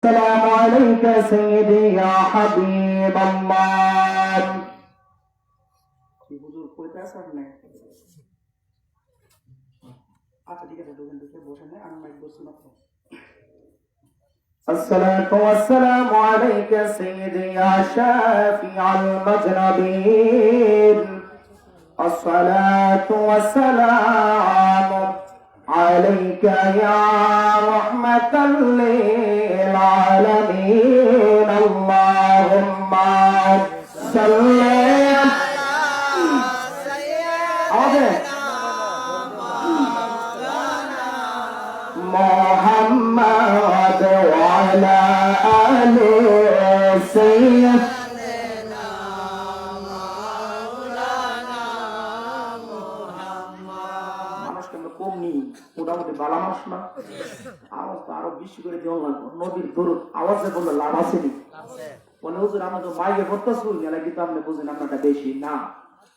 السلام عليك سيدي يا حبيب الله হুজুর কইতে আছেন না আচ্ছা ঠিক আছে দুজন দুজন বসে নেই আমি মাইক বলছি মাত্র الصلاة والسلام عليك سيدي يا شافع المذنبين الصلاة والسلام عليك يا رحمة للعالمين اللهم صل على محمد وعلى آل سيدنا মোটামুটি বালা মাস না আওয়াজ তো আরো বেশি করে দেওয়া লাগবে নদীর দরুদ আওয়াজে বললে লাভ আসেনি মনে হুজুর আমরা তো মাইকে করতেছি না কিন্তু আপনি বুঝেন আপনারটা বেশি না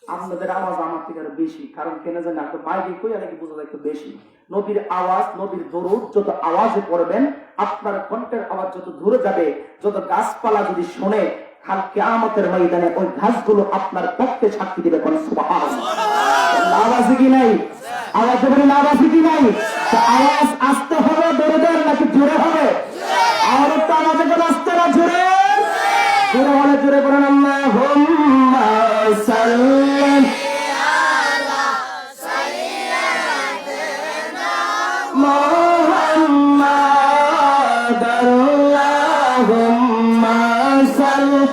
আপনাদের আওয়াজ আমার থেকে আরো বেশি কারণ কেন জানেন আপনি মাইকে কই নাকি বোঝা যায় একটু বেশি নদীর আওয়াজ নদীর দরুদ যত আওয়াজে পড়বেন আপনার কণ্ঠের আওয়াজ যত দূরে যাবে যত গাছপালা যদি শুনে কাল কিয়ামতের ময়দানে ওই ঘাসগুলো আপনার পক্ষে সাক্ষী দিবে কোন সুবহানাল্লাহ আওয়াজ কি নাই আওয়াজ বলে লাভ আছে কি নাই আওয়াজ আসতে হবে দরদের নাকি জোরে হবে আর তো আমাদের কোন আসতে না জোরে জোরে হলে জোরে বলেন আল্লাহুম্মা সাল্লি আলা সাইয়্যিদিনা মুহাম্মাদ আল্লাহুম্মা সাল্লি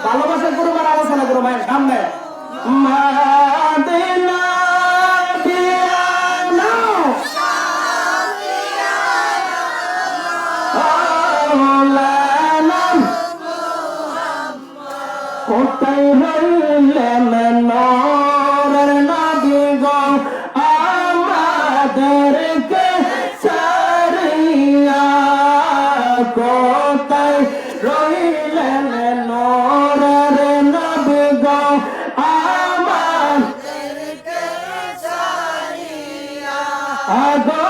ভালোবাসার পরিবার আলোচনা করো মায়ের সামনে কোথায় রইলেন নূরের নবী গো আমাদেরকে ছাড়িয়া কোথায় রইলেন নূরের নবী গো আমাদেরকে ছাড়িয়া আগো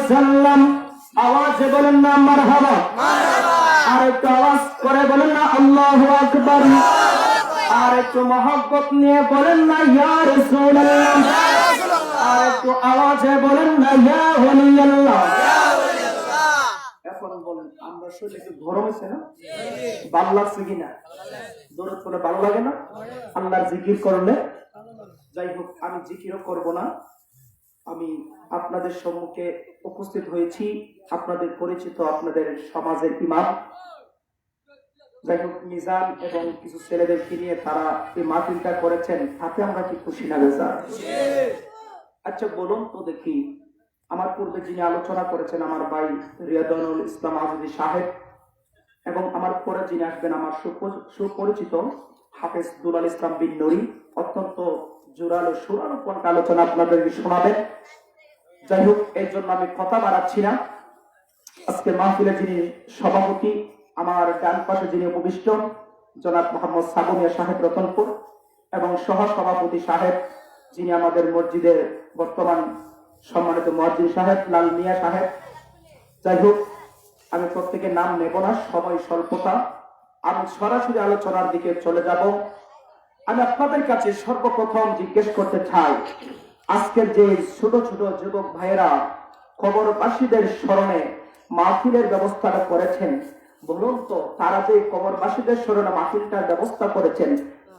ওয়াসাল্লাম। আওয়াজে বলেন না মারহাবা, আর একটু আওয়াজ করে বলেন না আল্লাহু আকবার, আর একটু মহব্বত নিয়ে বলেন না ইয়া রাসূলুল্লাহ, আর একটু আওয়াজে বলেন না ইয়া ওয়ালিয়াল্লাহ। এখন বলেন আমরা শরীরে একটু গরম আছে না? ভালো লাগছে কিনা? দরুদ পড়লে ভালো লাগে না? আল্লাহর জিকির করলে? যাই হোক, আমি জিকিরও করব না। আমি আপনাদের সম্মুখে উপস্থিত হয়েছি আপনাদের পরিচিত, আপনাদের সমাজের ইমাম। যাই হোক, মিজান এবং কিছু ছেলেদেরকে নিয়ে তারা এই মাহফিলটা করেছেন, তাতে আমরা কি খুশি না বেজা? আচ্ছা বলুন তো দেখি, আমার পূর্বে যিনি আলোচনা করেছেন আমার ভাই রিয়াদুল ইসলাম আজিজি সাহেব, এবং আমার পরে যিনি আসবেন আমার সুপরিচিত হাফেজ দুলাল ইসলাম বিন নুরি, অত্যন্ত জোরালো সুরালো কোনটা আলোচনা আপনাদের শোনাবেন। যাই হোক, এই জন্য আমি কথা বাড়াচ্ছি না। আজকে মাহফিলে যিনি সভাপতি, আমার ডান পাশে যিনি উপবিষ্ট জনাব মোহাম্মদ সাবুমিয়া সাহেব রতনপুর, এবং সহ সভাপতি সাহেব যিনি আমাদের মসজিদের বর্তমান সম্মানিত মুয়াজ্জিন সাহেব লাল মিয়া সাহেব। যাই হোক, আমি প্রত্যেকের নাম নেব না, সময় স্বল্পতা, আমি সরাসরি আলোচনার দিকে চলে যাব। আমি আপনাদের কাছে সর্বপ্রথম জিজ্ঞেস করতে চাই, আজকের যে ছোট ছোট যুবক ভাইয়েরা কবরবাসীদের স্মরণে মাহফিলের ব্যবস্থাটা করেছেন, বলুন তো তারা যে কবরবাসীদের স্মরণে মাহফিলটার ব্যবস্থা করেছেন,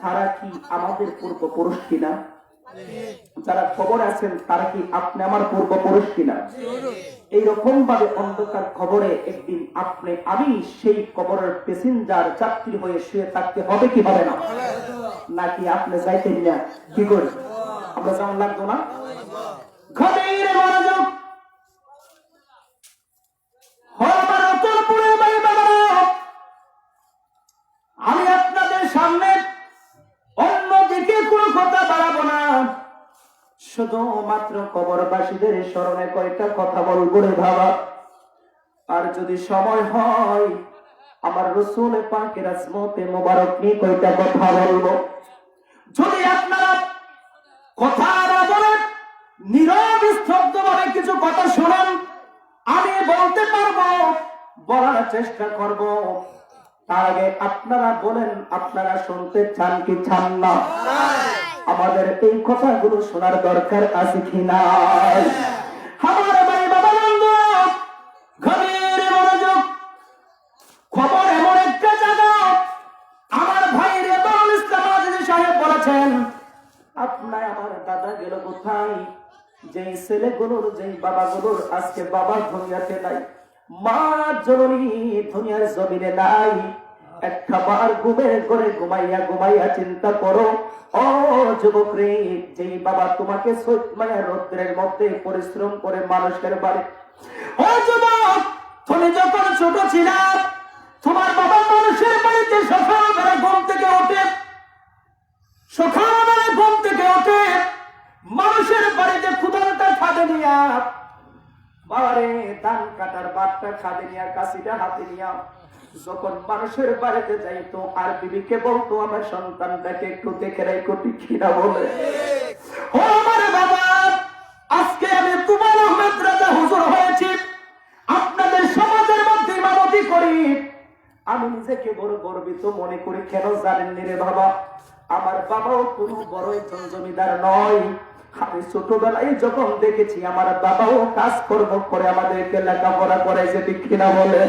তারা কি আমাদের পূর্বপুরুষ কিনা? যারা খবর আছেন তারা কি আপনি আমার পূর্বপুরুষ কিনা? এইরকম ভাবে অন্ধকার খবরে একদিন আপনি আমি সেই কবরের প্যাসেঞ্জার যাত্রী হয়ে শুয়ে থাকতে হবে কি হবে না? নাকি আপনি যাইতেন না? কি করি আমরা, যেমন লাগতো না? গভীর মনোযোগ। আমি আপনাদের সামনে অন্যদিকে কোনো কথা বাড়াবো না, শুধুমাত্র কবরবাসীদের স্মরণে কয়েকটা কথা বলবো রে বাবা। আর যদি সময় হয় আমার রাসূল পাকের আজমতে মোবারক নিয়ে কয়েকটা কথা বলবো। যদি আপনারা কথা না বলেন, নীরব স্তব্ধ ভাবে কিছু কথা শোনেন, আমি বলতে পারবো, বলার চেষ্টা করব। তার আগে আপনারা বলেন আপনারা শুনতে চান কি চান না? আমাদের এই কথাগুলো শোনার দরকার আছে কি না? আমার ভাই বাবা বন্ধু, গভীর মনোযোগ। খবর এমন একটা জায়গা, আমার ভাই রিয়াদুল ইসলাম আজিজি সাহেব বলেছেন, আপনার আমার দাদা গেল কোথায়? যেই ছেলেগুলোর, যেই বাবাগুলোর আজকে বাবা দুনিয়াতে নাই, মা জননী দুনিয়ার জমিনে নাই, একটা বার ঘুমের ঘরে ঘুমাইয়া ঘুমাইয়া চিন্তা করো ও যুবক রে, যেই বাবা তোমাকে রৌদ্রের মধ্যে পরিশ্রম করে মানুষের বাড়ি, ও যুবক তুমি যখন ছোট ছিলা, তোমার বাবা মানুষের বাড়িতে সকালবেলা ঘুম থেকে ওঠে, সকালবেলা ঘুম থেকে ওঠে মানুষের বাড়িতে ক্ষুধাটা খাদে নিয়া, বাবারে ধান কাটার বাটটা খাদে নিয়া, কাশিটা হাতে নিয়া যখন মানুষের বাড়িতে যাইতো, আর বিবিকে বলতো আমার সন্তানটাকে একটু দেখে রাখো, ঠিক কিনা বলে? ও আমার বাবা, আজকে আমি তোমার আহমেদ রাজা হুজুর হয়েছি, আপনাদের সমাজের মধ্যে ইমামতি করি, আমি নিজেকে বড় গর্বিত মনে করি। কেন জানেন রে বাবা? আমার বাবাও কোনো বড় একজন জমিদার নয়। আমি ছোটবেলায় যখন দেখেছি আমার বাবাও কাজকর্ম করে আমাদেরকে লেখাপড়া করাইছে, ঠিক কিনা বলে?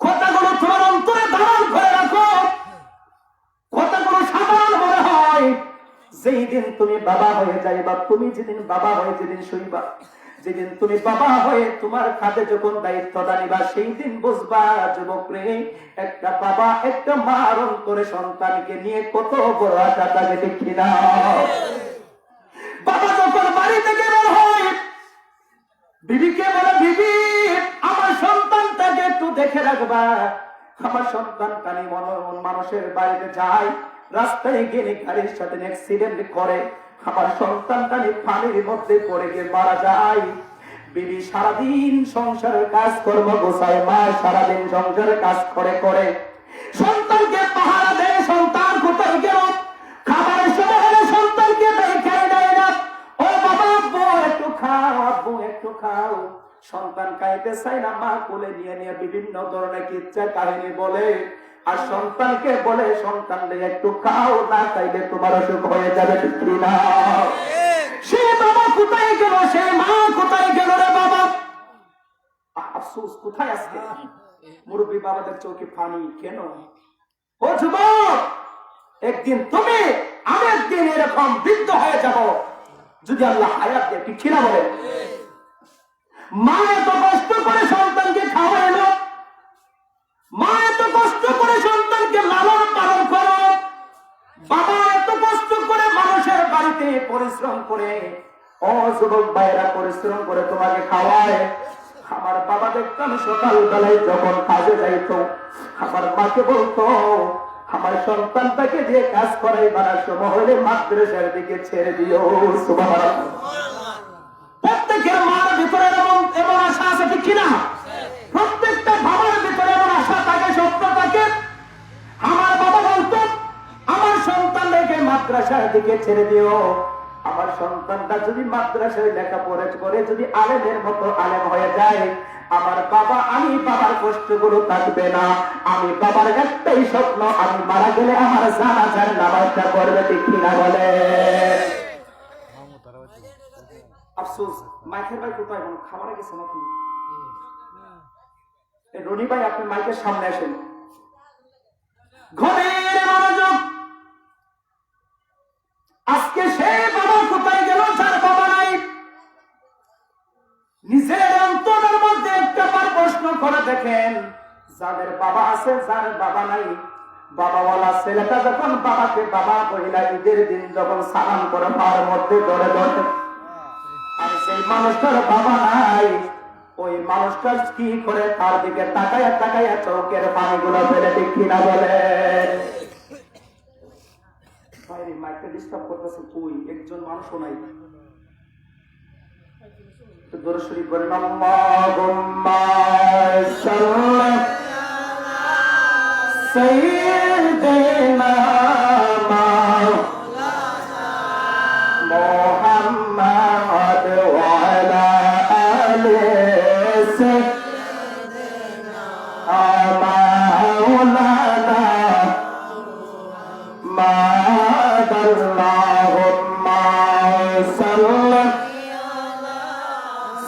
কথাগুলো তোমার অন্তরে ধারণ করে রাখো, কথাগুলো সাধারণ মনে হয়। যেই দিন তুমি বাবা হয়ে যাইবা, তুমি যেদিন বাবা হয়ে যেদিন শুইবা, যেদিন তুমি বাবা হয়ে তোমার কাঁধে যখন দায়িত্বটা নিবা, সেই দিন বুঝবা যুবক রে, একটা বাবা একটা মা অন্তরে সন্তানকে নিয়ে কত বড় আশা থাকে, ঠিক কিনা? বাবা যখন বাড়ি থেকে বের হয়, বিবিকে বলে, বিবি আমার সন্তানটাকে একটু দেখে রাখবা। আমার সন্তানটা মানুষের বাড়িতে যায়, রাস্তায় গেলে গাড়ির সাথে অ্যাক্সিডেন্ট করে, আমার সন্তানটা পানির মধ্যে পড়ে গিয়ে মারা যায়। বিবি সারাদিন সংসারের কাজ কর্ম গোছায়, মা সারাদিন সংসারের কাজ করে করে সন্তানকে পাহারা দেয়। সন্তান কোথায় গেল, খাবারের সময় হলে সন্তানকে খেয়ে দেয় না। ও বাবা খাও। সন্তান খাইতে চাই না, মা কোলে নিয়ে নিয়ে বিভিন্ন ধরনের কিচ্ছা কাহিনী বলে, আর সন্তানকে বলে সন্তান একটু খাও, না খাইলে তোমার অসুখ হয়ে যাবে, ঠিক না? সে বাবা কোথায় গেল, সে মা কোথায় গেল রে বাবা? আফসোস কোথায় আজকে মুরব্বী বাবাদের চোখে পানি কেন? ও যুবক, একদিন তুমি আমি একদিন এরকম বৃদ্ধ হয়ে যাব, যদি আল্লাহ হায়াত দেয়, ঠিক না বলে? মা এত কষ্ট করে সন্তানকে খাওয়াইলো, মা এত কষ্ট করে সন্তানকে লালন পালন করো, বাবা এত কষ্ট করে মানুষের বাড়িতে পরিশ্রম করে, ও যুবক ভাইরা পরিশ্রম করে তোমাকে খাওয়ায়। আমার বাবা দেখতাম সকাল বেলায় যখন কাজে যাইতো, আমার মাকে বলতো আমার সন্তানটাকে যে কাজ করাই বানার সময় হলে মাদ্রাসার দিকে ছেড়ে দিও। সুবহানাল্লাহ। প্রত্যেকের মার ভিতরে এমন আশা আছে, ঠিক কিনা? প্রত্যেকটা বাবার ভিতরে এমন আশা থাকে, স্বপ্ন থাকে। আমার বাবা বলতো আমার সন্তানকে মাদ্রাসার দিকে ছেড়ে দিও, আমার সন্তানটা যদি মাদ্রাসায় লেখাপড়া করে যদি আলেমের মতো আলেম হয়ে যায়, আমার বাবা, আমি বাবার কষ্টগুলো থাকবে না। আমি বাবার একটাই স্বপ্ন, আমি মারা গেলে আমার জানাজার নামাজটা করবে, ঠিক কিনা বলে? আফসোস, মাইকের ভাই কোথায়? খাবারে গেছে নাকি? রনি ভাই, আপনি মাইকের সামনে আসেন। ঘরের মনোযোগ। আজকে সে বাবা কোথায় গেল যার বাবা নাই? নিজের অন্তরের মধ্যে একটা বার প্রশ্ন করে দেখেন, যাদের বাবা আছে, যার বাবা নাই, বাবাওয়ালা ছেলেটা যখন বাবাকে বাবা বইলা ঈদের দিন যখন সালাম করে পাওয়ার মধ্যে ধরে ধরে, আর সেই মানুষটার বাবা নাই, ওই মানুষটা কি করে তার দিকে তাকাইয়া তাকাইয়া চোখের পানিগুলো ফেলে, ঠিক কিনা বলে? বাইরে মাইকটা ডিস্টার্ব করতেছে, কই একজন মানুষও নাই। দরুদ শরীফ বলেন, আল্লাহুম্মা সাল্লি আলা সাইয়্যিদিনা মাওলানা মুহাম্মাদ ওয়া আলা আলি সাইয়্যিদিনা মাওলানা আল্লাহুম্মা সাল্লি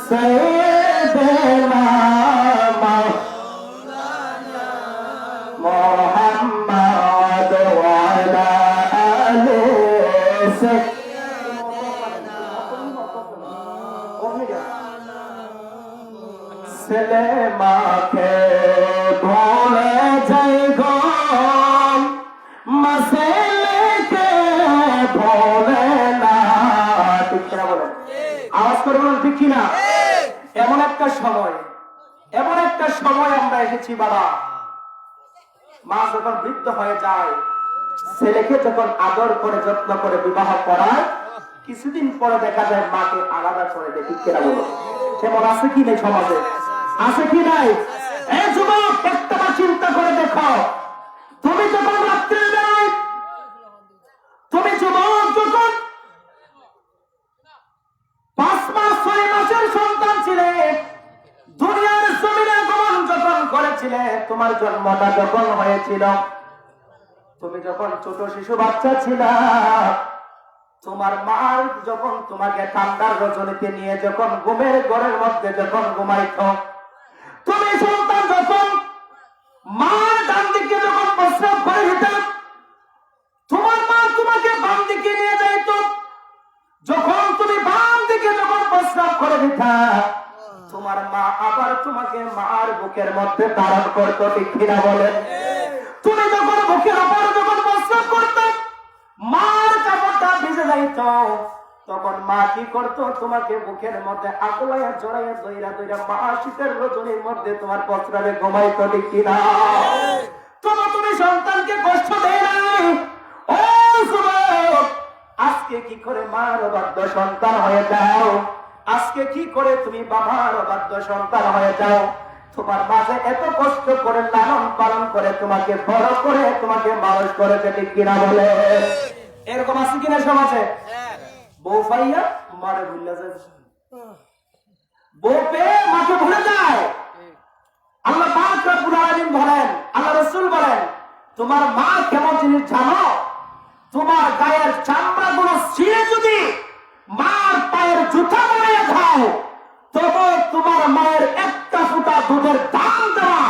সাইয়্যিদিনা মাওলানা মুহাম্মাদ ওয়া আলা আলি সাইয়্যিদিনা। ছেলে মাকে ভুলে যাই গো, মাসেলেকে ভোলে না, ঠিক কিনা বলেন? আওয়াজ করে বলেন, ঠিক কিনা? এমন একটা সময়, এমন একটা সময় আমরা এসেছি বাবা, মা যখন বৃদ্ধ হয়ে যায়, ছেলেকে যখন আদর করে যত্ন করে বিবাহ করায়, কিছুদিন পরে দেখা যায় মাকে আলাদা করে দেয়, ঠিক কিনা বলো? কেমন আছে কি নেই সমাজে? আছে কি নাই? এই যুবক, একটা চিন্তা করে দেখো, তুমি যখন রাত্রে বেলায়, তুমি যুবক যখন 5 মাস 6 মাসের সন্তান ছিলে, দুনিয়ার জমিনে আগমন যখন করেছিলে, তোমার জন্মটা যখন হয়েছিল, তুমি যখন ছোট শিশু বাচ্চা ছিলা, তোমার মা যখন তোমাকে ঠান্ডার রজনীতে নিয়ে যখন ঘুমের ঘরের মধ্যে যখন ঘুমাইত, তুমি সন্তান যখন মার ডান দিকে যখন প্রস্রাব করে দিত, তোমার মা তোমাকে বাম দিকে নিয়ে যাইত, যখন তুমি বাম দিকে যখন প্রস্রাব করে দিতা, তোমার মা আবার তোমাকে মার বুকের মধ্যে ধারণ করত, ঠিক কিনা বলেন? তুমি যখন বুকের উপর যখন প্রস্রাব করত, মার কাপড়টা ভিজে যাইত, তখন মা কি করতো? তোমাকে বুকের মধ্যে আগলাইয়া জড়াইয়া দইরা দইরা মা শীতের রজনীর মধ্যে তোমার প্রস্রাবে ঘুমাইত, ঠিক কিনা? তুমি সন্তানকে কষ্ট দেয় নাই। ও যুবক, আজকে কি করে মার অবাধ্য সন্তান হয়ে যাও? আজকে কি করে তুমি বাবার অবাধ্য সন্তান হয়ে যাও? তোমার মাঝে এত কষ্ট করে লালন পালন করে তোমাকে বড় করে তোমাকে মানুষ করেছে, ঠিক কিনা বলে? এরকম আছে কিনা সমাজে? বউ পাইয়া মারে ভুলে যায়, বউ পেয়ে মাকে ভুলে যায়। আল্লাহ পাক রব্বুল আলামিন বলেন, আল্লাহ রাসূল বলেন, তোমার মা কেমন জিনিস জানো? তোমার গায়ের চামড়াগুলো ছিঁড়ে যদি মার পায়ের জুতা বানিয়ে দাও, তবে তোমার মায়ের একটা ফোঁটা দুধের দাম দেওয়া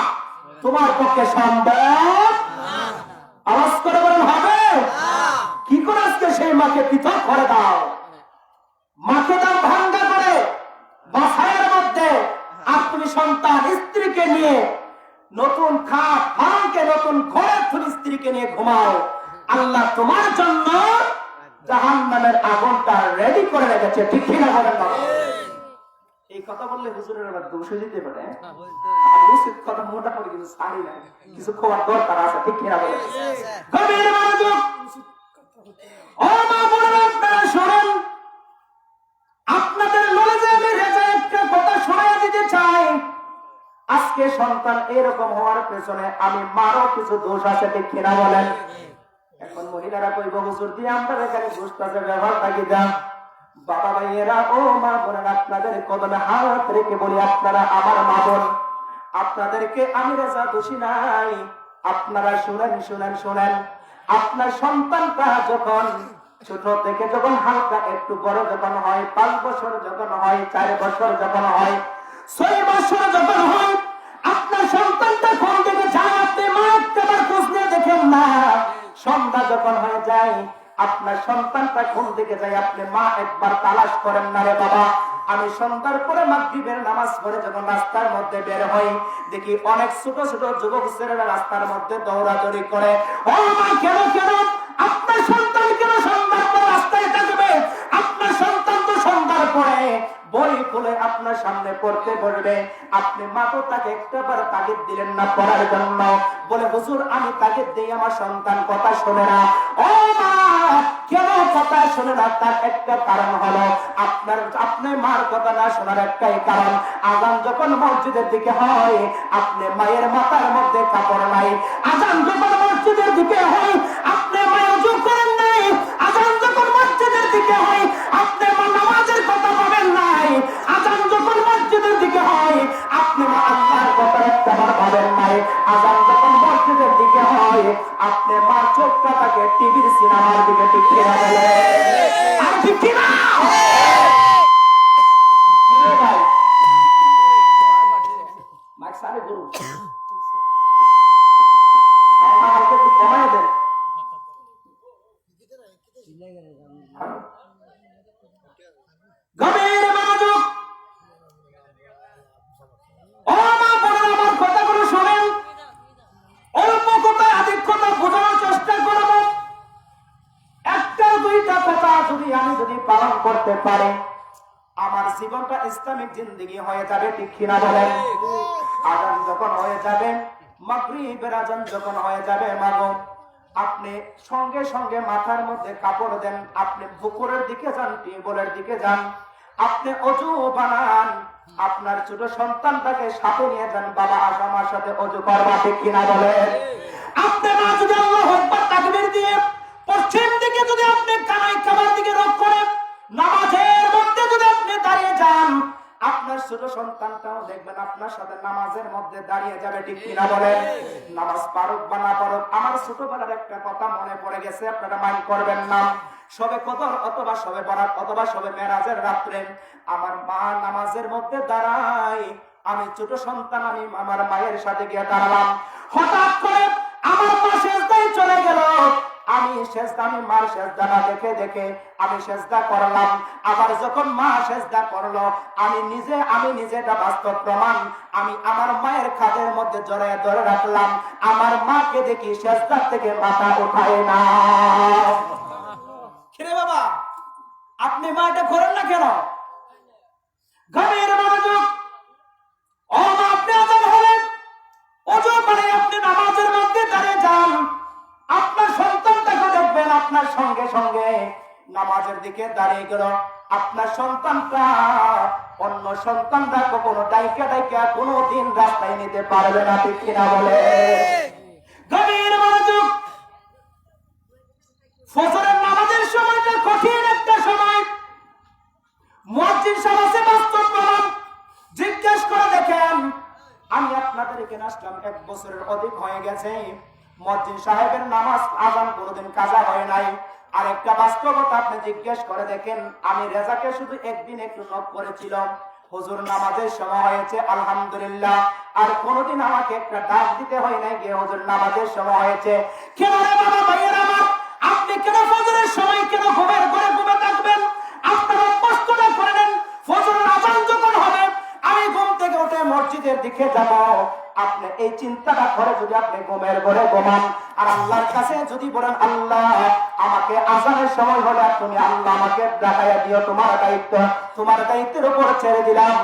তোমার পক্ষে সম্ভব। আওয়াজ করে বলেন হবে? কি করে আজকে সেই মাকে পৃথক করে দাও? মাকে দাম ভাঙ্গা করে বাসায়ের মধ্যে আর তুমি সন্তান স্ত্রীকে নিয়ে নতুন খাট ভাঙকে নতুন ঘরে তুমি স্ত্রীকে নিয়ে ঘুমাও। আল্লাহ তোমার জন্য জাহান্নামের আগুনটা রেডি করে রেখেছে। ঠিক কিনা বলেন না? এই কথা বললে হুজুরের আবার দোষ দিতে পারে। উচিত কথা মোটা করে কিছু ছাড়ি না, কিছু খোয়ার দরকার আছে। ঠিক কিনা বলেন? গভীর মনোযোগ। ও মা বোনেরা, আপনারা শোনেন, আপনাদের নলেজে আমি রেজা একটা কথা শোনায় দিতে চাই। আজকে সন্তান এরকম হওয়ার পেছনে আমি মারও কিছু দোষ আছে। ঠিক কিনা বলেন? এখন মহিলারা কইব হুজুর দিয়ে আমরা এখানে দোষটাকে ব্যবহার থাকি দাম। বাবা ভাইয়েরা, ও মা বোনেরা, আপনাদের কদমে হাত রেখে বলি, আপনারা আমার মা বোন, আপনাদেরকে আমি রেজা দোষী নাই। আপনারা শুনেন শুনেন শুনেন, আপনার সন্তানটা যখন ছোট থেকে যখন হালকা একটু বড় যখন হয়, 5 বছর যখন হয়, 4 বছর যখন হয়, 6 বছর যখন হয়, আপনার সন্তানটা কোন দিকে যায় আপনি মা একবার খোঁজ নিয়ে দেখেন না। সন্ধ্যা যখন হয়ে যায় আপনার সন্তানটা কোন দিকে যায় আপনি মা একবার তালাশ করেন না রে বাবা। আমি সন্ধ্যার পরে মাগরিবের নামাজ পড়ে যখন রাস্তার মধ্যে বের হই, দেখি অনেক ছোট ছোট যুবক ছেলেরা রাস্তার মধ্যে দৌড়াদৌড়ি করে। ও মা, কেন কেন আপনার সন্তান কেন সন্ধ্যার পর রাস্তায় থাকবে? আপনার সন্তান তো সন্ধ্যার পরে বই খুলে আপনার সামনে পড়তে বসবে, আপনি মা তো তাকে একটাবার তাগিদ দিলেন না পড়ার জন্য। বলে হুজুর আমি তাগিদ দিই, আমার সন্তান কথা শোনে না। ও মা, কেন কথা শোনে না? তার একটা কারণ হলো আপনার মার কথা না শোনার একটাই কারণ, আজান যখন মসজিদের দিকে হয় আপনি মায়ের মাথার মধ্যে কাপড় নাই। আজান যখন মসজিদের দিকে হয় আপনি মায়ের ওযু করেন নাই। আজান যখন মসজিদের দিকে হয় আপনি মা নামাজের কথা বলেন নাই। আজান যখন মসজিদের দিকে হয় আপনি মা আল্লাহর কথা একবার ভাবেন নাই। আজান যখন মসজিদের দিকে হয় আপনি মা চোখটা তাকে টিভির সিনেমার দিকে টিকিয়ে বলে। আর ঠিক কি না? ভাই মাইক সারে গুরু আমাকে একটু কমায় দেন। গভীর মনোযোগ। ও মা বোনেরা, আমার কথাগুলো শোনেন, অল্প কথা অধিক কথা বোঝানোর চেষ্টা করব। একটা দুইটা কথা যদি পালন করতে পারে আমার জীবনটা ইসলামিক জিন্দেগি হয়ে যাবে। ঠিক কিনা বলেন? আজান যখন হয়ে যাবে, মাগরিবের আজান যখন হয়ে যাবে, মাগো আপনি সঙ্গে সঙ্গে মাথার মধ্যে কাপড় দেন, আপনি পুকুরের দিকে যান, টিউবওয়েলের দিকে যান, আপনি ওযু বানান, আপনার ছোট সন্তানটাকে সাথে নিয়ে যান, বাবা আস আমার সাথে ওযু করবা। ঠিক কিনা বলেন? আপনি মা যদি আল্লাহু আকবার তাকবীর দিয়ে পশ্চিম দিকে যদি আপনি কানাই কাবার দিকে রোখ করেন, নামাজের মধ্যে যদি আপনি দাঁড়িয়ে যান, আপনার ছোট সন্তানটাও দেখবেন আপনার সাথে নামাজের মধ্যে দাঁড়িয়ে যাবে। ঠিক কিনা বলেন? নামাজ পারুক বা না পারুক, আমার ছোটবেলার একটা কথা মনে পড়ে গেছে, আপনারা মাইন্ড করবেন না। সবে কদর অথবা সবে বরাত অথবা সবে মেরাজের রাত্রে আমার মা নামাজের মধ্যে দাঁড়ায়, আমি ছোট সন্তান, আমি আমার মায়ের সাথে গিয়ে দাঁড়ালাম। হঠাৎ করে আমার মা সেজদায় চলে গেল। আমি মার সেজদা না দেখে দেখে আমি সেজদা করলাম। আবার যখন মা সেজদা করলো, আমি নিজে এটা বাস্তব প্রমাণ, আমি আমার মায়ের কাঁধের মধ্যে জড়ায় ধরে রাখলাম। আমার মাকে দেখি সেজদা থেকে মাথা উঠায় না। কিরে বাবা, আপনি মা এটা করেন না কেন? গভীর মনোযোগ। ও মা, আপনি আজান হলেন, ওযু করে আপনি নামাজের মধ্যে দাঁড়িয়ে যান, আপনার সন্তানটাকে দেখবেন আপনার সঙ্গে সঙ্গে নামাজের দিকে দাঁড়িয়ে গেল। আপনার সন্তানটা অন্য সন্তানরা কখনো ডাইকা কোনোদিন রাস্তায় নিতে পারবে না। ঠিক কিনা বলে? গভীর মনোযোগ। ফজরের নামাজের সময়টা কঠিন একটা সময়। মুয়াজ্জিন সাহেব আছে বাস্তব প্রমাণ, আসলাম 1 বছরের অধিক হয়ে গেছে, মুয়াজ্জিন সাহেবের নামাজ আযান কোনোদিন কাজা হয় নাই। আর একটা বাস্তবতা আপনি জিজ্ঞেস করে দেখেন, আমি রেজাকে শুধু একদিন একটু নক করেছিলাম, হুজুর নামাজের সময় হয়েছে আলহামদুলিল্লাহ, আর কোনোদিন আমাকে একটা ডাক দিতে হয় নাই গিয়ে হুজুর নামাজের সময় হয়েছে। কেন রে বাবা ভাইয়ের আমার, আপনি কেন ফজরের সময় কেন ঘুমের ঘরে ঘুমে থাকবেন? আপনার অভ্যস্তটা করে নেন, ফজরের আযান যখন হবে আমি ঘুম থেকে উঠে মসজিদের দিকে যাব, আপনি এই চিন্তাটা করে যদি আপনি ঘুমের ঘরে ঘুমান আর আল্লাহর কাছে যদি বলেন আল্লাহ আমাকে আযানের সময় হলে তুমি আল্লাহ আমাকে ডাকাইয়া দিও, তোমার দায়িত্বের উপর ছেড়ে দিলাম,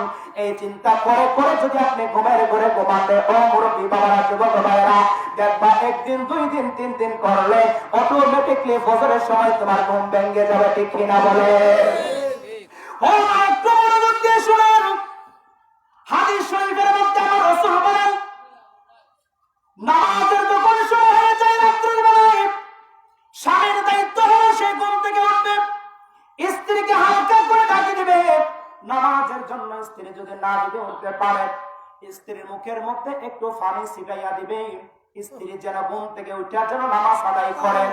এই চিন্তা করে করে যদি আপনি ঘুমের ঘরে ঘুমাতে, ও মুরব্বী বাবারা, যুবক ভাইয়েরা, দেখবা একদিন 2 দিন 3 দিন করলে অটোমেটিকলি ফজরের সময় তোমার ঘুম ভেঙে যাবে, ঠিক কিনা বলে? ও একটু মনোযোগ দিয়ে শুনেন, হাদিস শরীফের মধ্যে আমার রাসূল বলেন, নামাজের যখন সময় হয়ে যায় রাত্রের বেলায়, স্বামীর দায়িত্ব হলো সে ঘুম থেকে উঠবে, স্ত্রীকে হালকা করে ডাকি দিবে নামাজের জন্য। স্ত্রী যদি না জেগে উঠতে পারে, স্ত্রীর মুখের মধ্যে একটু পানি ছিটাইয়া দিবে, স্ত্রী যেন ঘুম থেকে উঠে যেন নামাজ আদায় করে।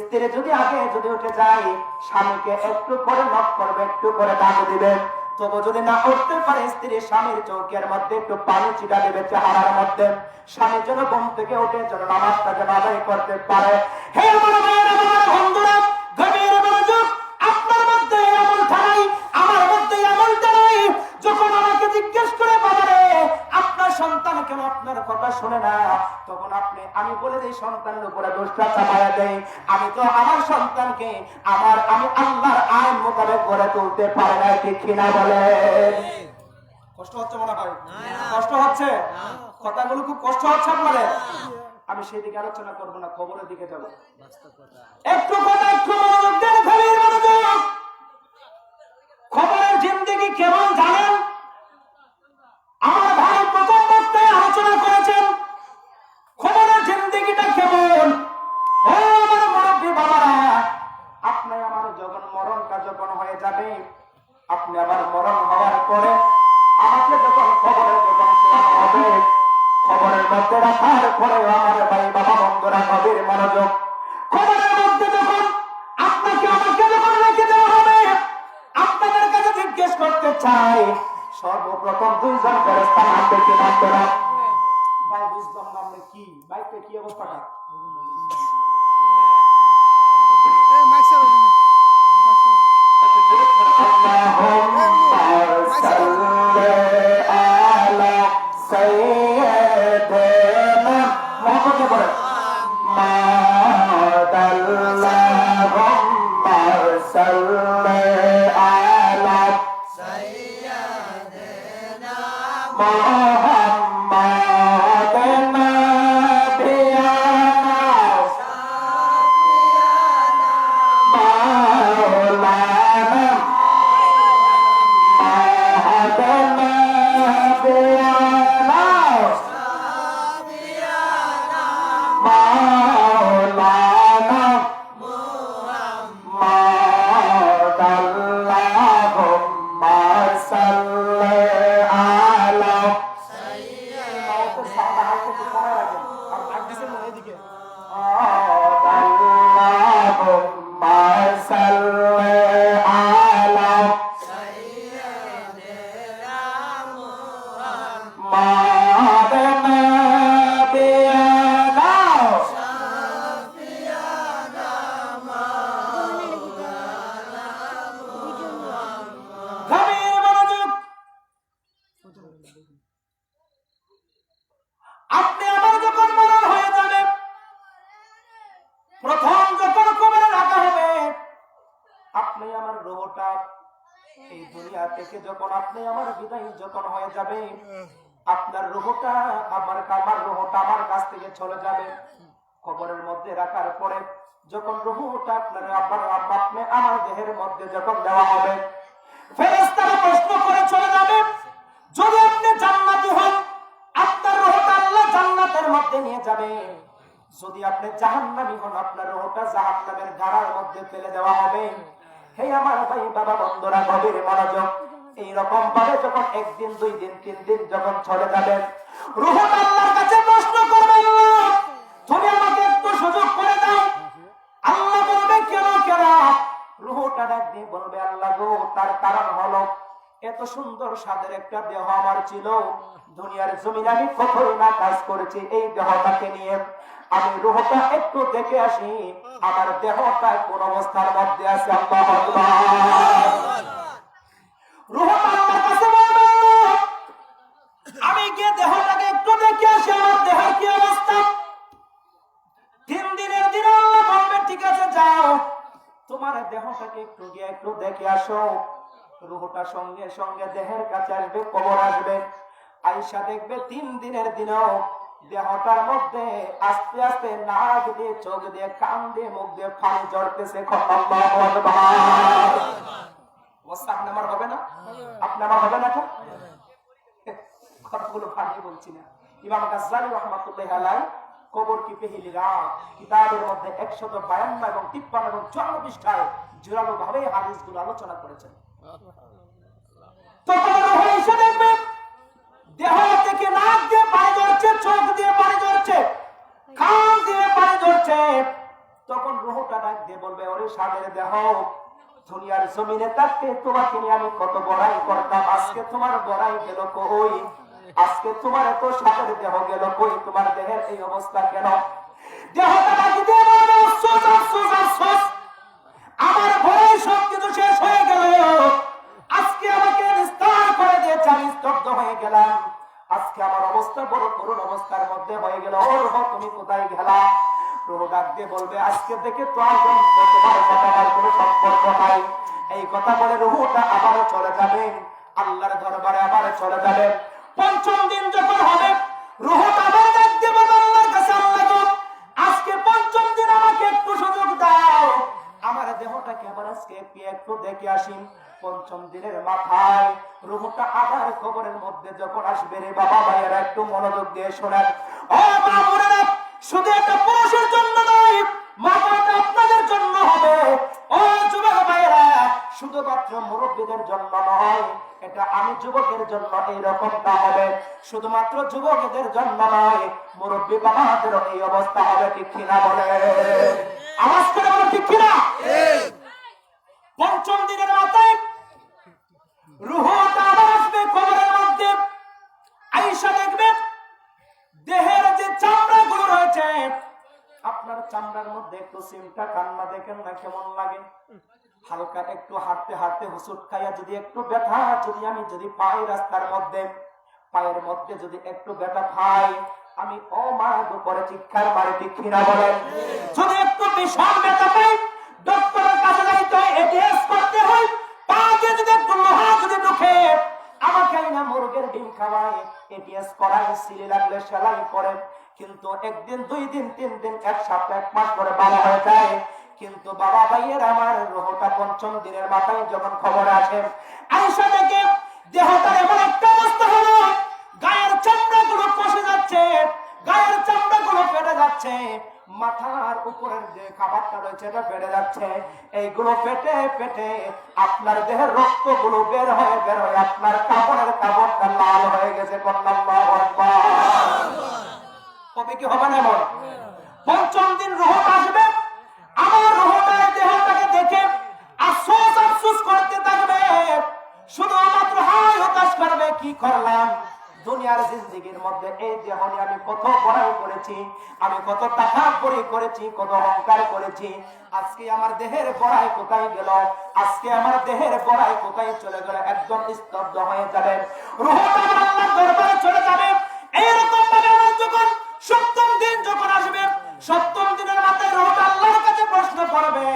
স্ত্রী যদি আগে যদি উঠে যায়, স্বামীকে একটু করে নক করবে, একটু করে ডাক দিবে। তবু যদি না উঠতে পারে, স্ত্রী স্বামীর চৌকের মধ্যে একটু পানি ছিটা দেবে চেহারার মধ্যে, স্বামী যেন ঘুম থেকে উঠে যেন নামাজটাকে আদায় করতে পারে। হে আমার ভাইয়েরা, আমার বন্ধুরা, গভীর মনোযোগ, আপনার মধ্যে আমলটা নাই, আমার মধ্যে আমলটা নাই। যখন আমাকে জিজ্ঞেস করে বাবারে আপনার সন্তান কেন আপনার কথা শুনে না, তখন আমি বলে দিই সন্তানের উপরে দোষটা চাপায়া দেই, আমি তো আমার সন্তানকে আমি আল্লাহর আইন মোতাবেক গড়ে তুলতে পারি না, ঠিক কিনা বলে? কষ্ট হচ্ছে মনে হয়? কষ্ট হচ্ছে? কথাগুলো খুব কষ্ট হচ্ছে আপনাদের? আমি সেদিকে আলোচনা করবো না, খবরের দিকে যাবো। একটু কথা একটু মনোযোগ দেন, গভীর মনোযোগ। খবরের জিন্দেগি কেমন জানেন? আমার ভাই প্রথম বক্তায় আলোচনা করেছেন খবরের জিন্দেগিটা কেমন। ও আমার মুরব্বী বাবারা, আপনি আমার যখন মরণটা যখন হয়ে যাবে, আপনি আমার মরণ হওয়ার পরে আমাকে যখন খবরের যখন শোনানো হবে, খবরের মধ্যে রাখার পরে আমার ভাই বাবা বন্ধুরা গভীর মনোযোগ, খবরের মধ্যে যখন আপনাকে আমাকে যখন রেখে দেওয়া হবে, আপনাদের কাছে জিজ্ঞেস করতে চাই, সর্বপ্রথম 2 জন ফেরেশতা নামবে কি নামবে না? ভাই বুঝলাম না আপনি কি বাইকটা কি অবস্থাটা? আপনি আমার যখন মরণ হয়ে যাবে, প্রথম যখন কবরে রাখা হবে, আপনি আমার রূহটা এই দুনিয়া থেকে যখন আপনি আমার বিদায় যখন হয়ে যাবে, আপনার রূহটা আমার রূহটা আমার কাছ থেকে চলে যাবে। কবরের মধ্যে রাখার পরে যখন রূহটা আপনার আপনি আমার দেহের মধ্যে যখন দেওয়া হবে, ফেরেশতারা প্রশ্ন করে চলে যাবে, যদি আপনি জান্নাতি হন আপনার রূহটা আল্লাহ জান্নাতের মধ্যে নিয়ে যাবে, যদি আপনি জাহান্নামী হন আপনার রূহটা জাহান্নামের গাড়ার মধ্যে ফেলে দেওয়া হবে। হে আমার ভাই বাবা বন্ধুরা গভীর মনোযোগ, এইরকম ভাবে যখন একদিন, 2 দিন, 3 দিন যখন চলে যাবেন, রূহটা আল্লাহর কাছে প্রশ্ন করবে, তুমি আমাকে একটু সুযোগ করে দাও। আল্লাহ বলবে, কেন কেন? রূহটা ডাক দিয়ে বলবে, আল্লাহ গো, তার কারণ হলো এত সুন্দর স্বাদের একটা দেহ আমার ছিল, দুনিয়ার জমিনে আমি কতই না কাজ করেছি এই দেহটাকে নিয়ে, আমি রূহটা একটু দেখে আসি আমার দেহটা কোন অবস্থার মধ্যে আছে। আল্লাহু আকবার। রূহটা আল্লাহর কাছে বলবে, আমি গিয়ে দেহটাকে একটু দেখে আসি আমার দেহের কি অবস্থা। 3 দিনের দিন আল্লাহ বলবে, ঠিক আছে যাও, তোমার দেহটাকে একটু গিয়ে একটু দেখে আসো। রূহটা সঙ্গে সঙ্গে দেহের কাছে আসবে, কবর আসবে, আয়েশা দেখবে 3 দিনের দিনও দেহটার মধ্যে আস্তে আস্তে নাক দিয়ে, চোখ দিয়ে, কান দিয়ে, মুখ দিয়ে পানি ঝরতেছে। আল্লাহু আকবার। অবস্থা আপনি আমার হবে না? আপনি আমার হবে না? কথাগুলো ভালো বলছি না। ইমাম গাজ্জালী রাহমাতুল্লাহি আলাইহি কবর কি পেহিলি রাত কিতাবের মধ্যে 152 এবং 53 এবং 54 পৃষ্ঠায় জোরালো ভাবে হাদিসগুলো আলোচনা করেছেন। তখন রূহ এসে দেখবে দেহ থেকে নাক দিয়ে পানি ঝরছে, চোখ দিয়ে পানি ঝরছে, কান দিয়ে পানি ঝরছে। তখন রূহটা ডাক দিয়ে বলবে, ওরে সাদের দেহ, দুনিয়ার জমিনে থাকতে তোমাকে নিয়ে আমি কত বড়াই করতাম, আজকে তোমার বড়াই গেল কই? আজকে তোমার এত সাদের দেহ গেল কই? তোমার দেহের এই অবস্থা কেন? দেহটা ডাক দিয়ে বলবে, আফসোস আফসোস আফসোস, আমার বড়াই সব কিছু শেষ হয়ে গেল, আজকে আমাকে নিস্তার করে দিয়েছে, আমি স্তব্ধ হয়ে গেলাম, আজকে আমার অবস্থা বড় করুণ অবস্থার মধ্যে হয়ে গেল। ও রূহ, তুমি কোথায় গেলা? রূহ ডাক দিয়ে বলবে, আজকে থেকে তো আর তোমার সাথে আমার কোনো সম্পর্ক নাই। এই কথা বলে রূহটা আবারও চলে যাবে আল্লাহর দরবারে, আবারও চলে যাবে। 5ম দিন যখন হবে, রূহটা আবার ডাক দিয়ে বলবে আল্লাহর কাছে, আল্লাহ গো, আজকে 5ম দিন আমাকে একটু সুযোগ দাও, আমার দেহটাকে আবার আজকে একটু দেখে আসি। 5ম দিনের মাথায় রূহটা আবার কবরের মধ্যে যখন আসবে, রে বাবা ভাইয়েরা একটু মনোযোগ দিয়ে শোনেন। ও মা বোনেরা, শুধু একটা পুরুষের জন্য নয়, মাথাটা আপনাদের জন্য হবে। ও যুবক ভাইয়েরা, শুধুমাত্র মুরব্বীদের জন্য নয়, এটা আমি যুবকের জন্য এইরকমটা হবে। শুধুমাত্র যুবকদের জন্য নয়, মুরব্বী বাবাদেরও এই অবস্থা হবে। ঠিক কিনা বলে? আওয়াজ করে বলো ঠিক কিনা? 5ম দিনের মাথায় রূহটা আবার আসবে কবরের মধ্যে। আয়েশা দেখবে দেহের যে চামড়াগুলো রয়েছে, আপনার চামড়ার মধ্যে একটু সিমটা কান্না দেখেন না কেমন লাগে? হালকা একটু হাঁটতে হাঁটতে হুসুট খাইয়া যদি একটু ব্যথা যদি পাই রাস্তার মধ্যে, পায়ের মধ্যে যদি একটু ব্যথা খাই, আমি অমায়িত করে চিৎকার মারি। ঠিক কিনা বলেন? যদি একটু বিশাল ব্যথা পাই, ডক্টরের কাছে যাইতে হয়, এটিএস করতে হয়, পাকে যদি একটু লোহা যদি ঢুকে, আমাকে না মুরগের ডিম খাওয়ায়, এটিএস করায়, সিলি লাগলে সেলাই করে, কিন্তু 1 দিন, 2 দিন, 3 দিন, 1 সপ্তাহ, 1 মাস পরে ভালো হয়ে যায়। কিন্তু বাবা ভাইয়ের আমার রূহটা 5ম দিনের মাথায় যখন খবর আসে, আয়েশা দেখে দেহটার এমন একটা অবস্থা হলো, গায়ের চামড়াগুলো পচে যাচ্ছে, গায়ের চামড়াগুলো ফেটে যাচ্ছে, মাথার উপরের যে খাবারটা রয়েছে এটা ফেটে যাচ্ছে। এইগুলো ফেটে ফেটে আপনার দেহের রক্তগুলো বের হয়ে আপনার কাপড়টা লাল হয়ে গেছে। আল্লাহু আকবার। কবে কি হবে না? 5ম দিন রূহটা আসবে, আমার রূহটা দেহটাকে দেখে আফসোস আফসোস করতে থাকবে, শুধুমাত্র হায় হতাশ করবে, কি করলাম দুনিয়ার জিন্দেগির মধ্যে? এই দেহ নিয়ে আমি কত বড়াই করেছি, আমি কত টাকা পরি করেছি, কত অহংকার করেছি, আজকে আমার দেহের বড়াই কোথায় গেল? আজকে আমার দেহের বড়াই কোথায় চলে গেল? একদম স্তব্ধ হয়ে যাবে, রূহটা আল্লাহর দরবারে চলে যাবে। এইরকম ভাবে যখন 7ম দিন যখন আসবে, 7ম দিনের মাথায় রূহটা আল্লাহর কাছে প্রশ্ন করবে,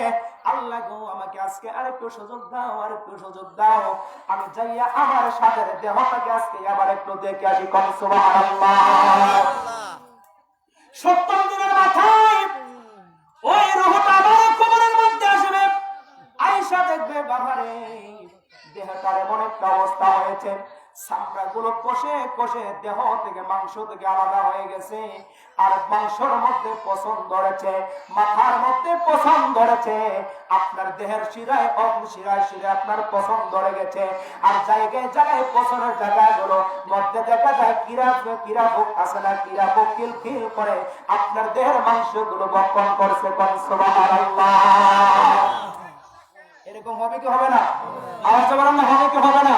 আল্লাহ গো, আমাকে আজকে আরেকটু সুযোগ দাও, আরেকটু সুযোগ দাও, আমি যাইয়া আমার সাথে দেহটাকে আজকে আবার একটু দেখে আসি। কোন সুবহানাল্লাহ। 7ম দিনের মাথায় ওই রূহটা আবার কবরের মধ্যে আসবে। আয়েশা দেখবে, বাবারে, দেহটার এমন একটা অবস্থা হয়েছে, চামড়াগুলো কষে কষে দেহ থেকে মাংস থেকে আলাদা হয়ে গেছে, আর মাংসের মধ্যে পছন্দ ধরেছে, মাথার মধ্যে পছন্দ ধরেছে, আপনার দেহের শিরায় শিরায় শিরায় আপনার পছন্দ ধরে গেছে, আর জায়গায় জায়গায় পছন্দের জায়গাগুলো মধ্যে দেখা যায় কিরা ভোগ আছে না, কিরা ভোগ কিল করে আপনার দেহের মাংসগুলো বক্ষণ করছে। সুবহানাল্লাহ। এরকম হবে কি হবে না? আওয়াজ বলেন না, হবে কি হবে না?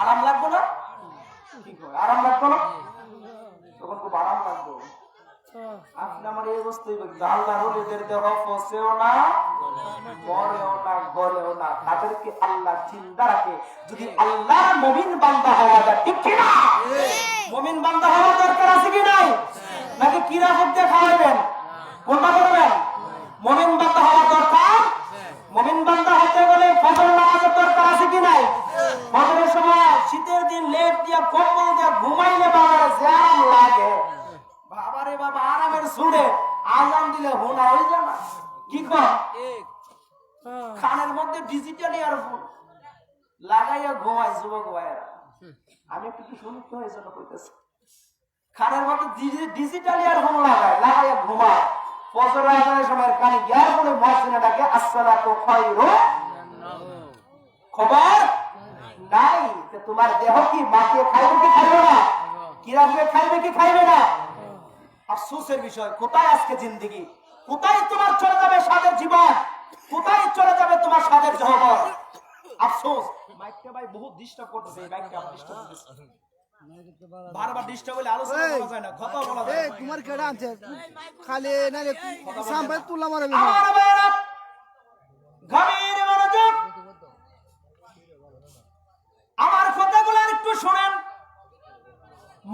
আরাম লাগবে না? আরাম লাগবে না? তখন খুব আরাম লাগবে। আপনি আমার এই অবস্থায় আল্লাহর ওলিদের দেহ ফসেও না, মরেও না, গলেও না, তাদেরকে আল্লাহ জিন্দা রাখে। যদি আল্লাহর মুমিন বান্দা হওয়া যায়, ঠিক কি না? মুমিন বান্দা হওয়া দরকার আছে কি নাই? নাকি কিরা ভোগ দিয়ে খাওয়াবেন? কোনটা করবেন? মুমিন বান্দা হওয়া দরকার। মুমিন বান্দা হতে গেলে ফজর নামাজের দরকার আছে কি নাই? ফজরের সময় শীতের দিন লেপ দিয়া কম্বল দিয়া ঘুমাইলে বাবার জ্যাম লাগে। বাবারে বাবা, আরামের সুরে আজান দিলে হোনা হয়ে যায় না? কি কর খানের মধ্যে ডিজিটাল ইয়ারফোন লাগাইয়া ঘুমাই যুবক ভাইয়েরা। আমি একটু কি শুনতে হয় জন্য কইতেছি, খানের মধ্যে ডিজিটাল ইয়ারফোন লাগাইয়া ঘুমায়। ফজর আজানের সময় কানে ইয়ারফোনে মুয়াজ্জিন ডাকে আসসালাতু খায়রু, খবর নাই যে তোমার দেহ কি মাকে খাইবে কি খাইবে না, কিরামকে খাইবে কি খাইবে না। আফসোসের বিষয়, কোথায় আজকে জিন্দেগি, কোথায় তোমার চলে যাবে স্বাদের জীবন, কোথায় চলে যাবে তোমার স্বাদের জহর। আফসোস। মাইকটা ভাই বহুত ডিস্টার্ব করতেছে, এই মাইকটা ডিস্টার্ব করতেছে, বারবার ডিস্টার্ব হলে আলোচনা করা যায় না, কথা বলা যায় না। তোমার কেডা আনছে খালি না সামনে তুলা মারবে। আমার ভাইরা গভীর মনোযোগ, আমার কথাগুলো একটু শুনেন।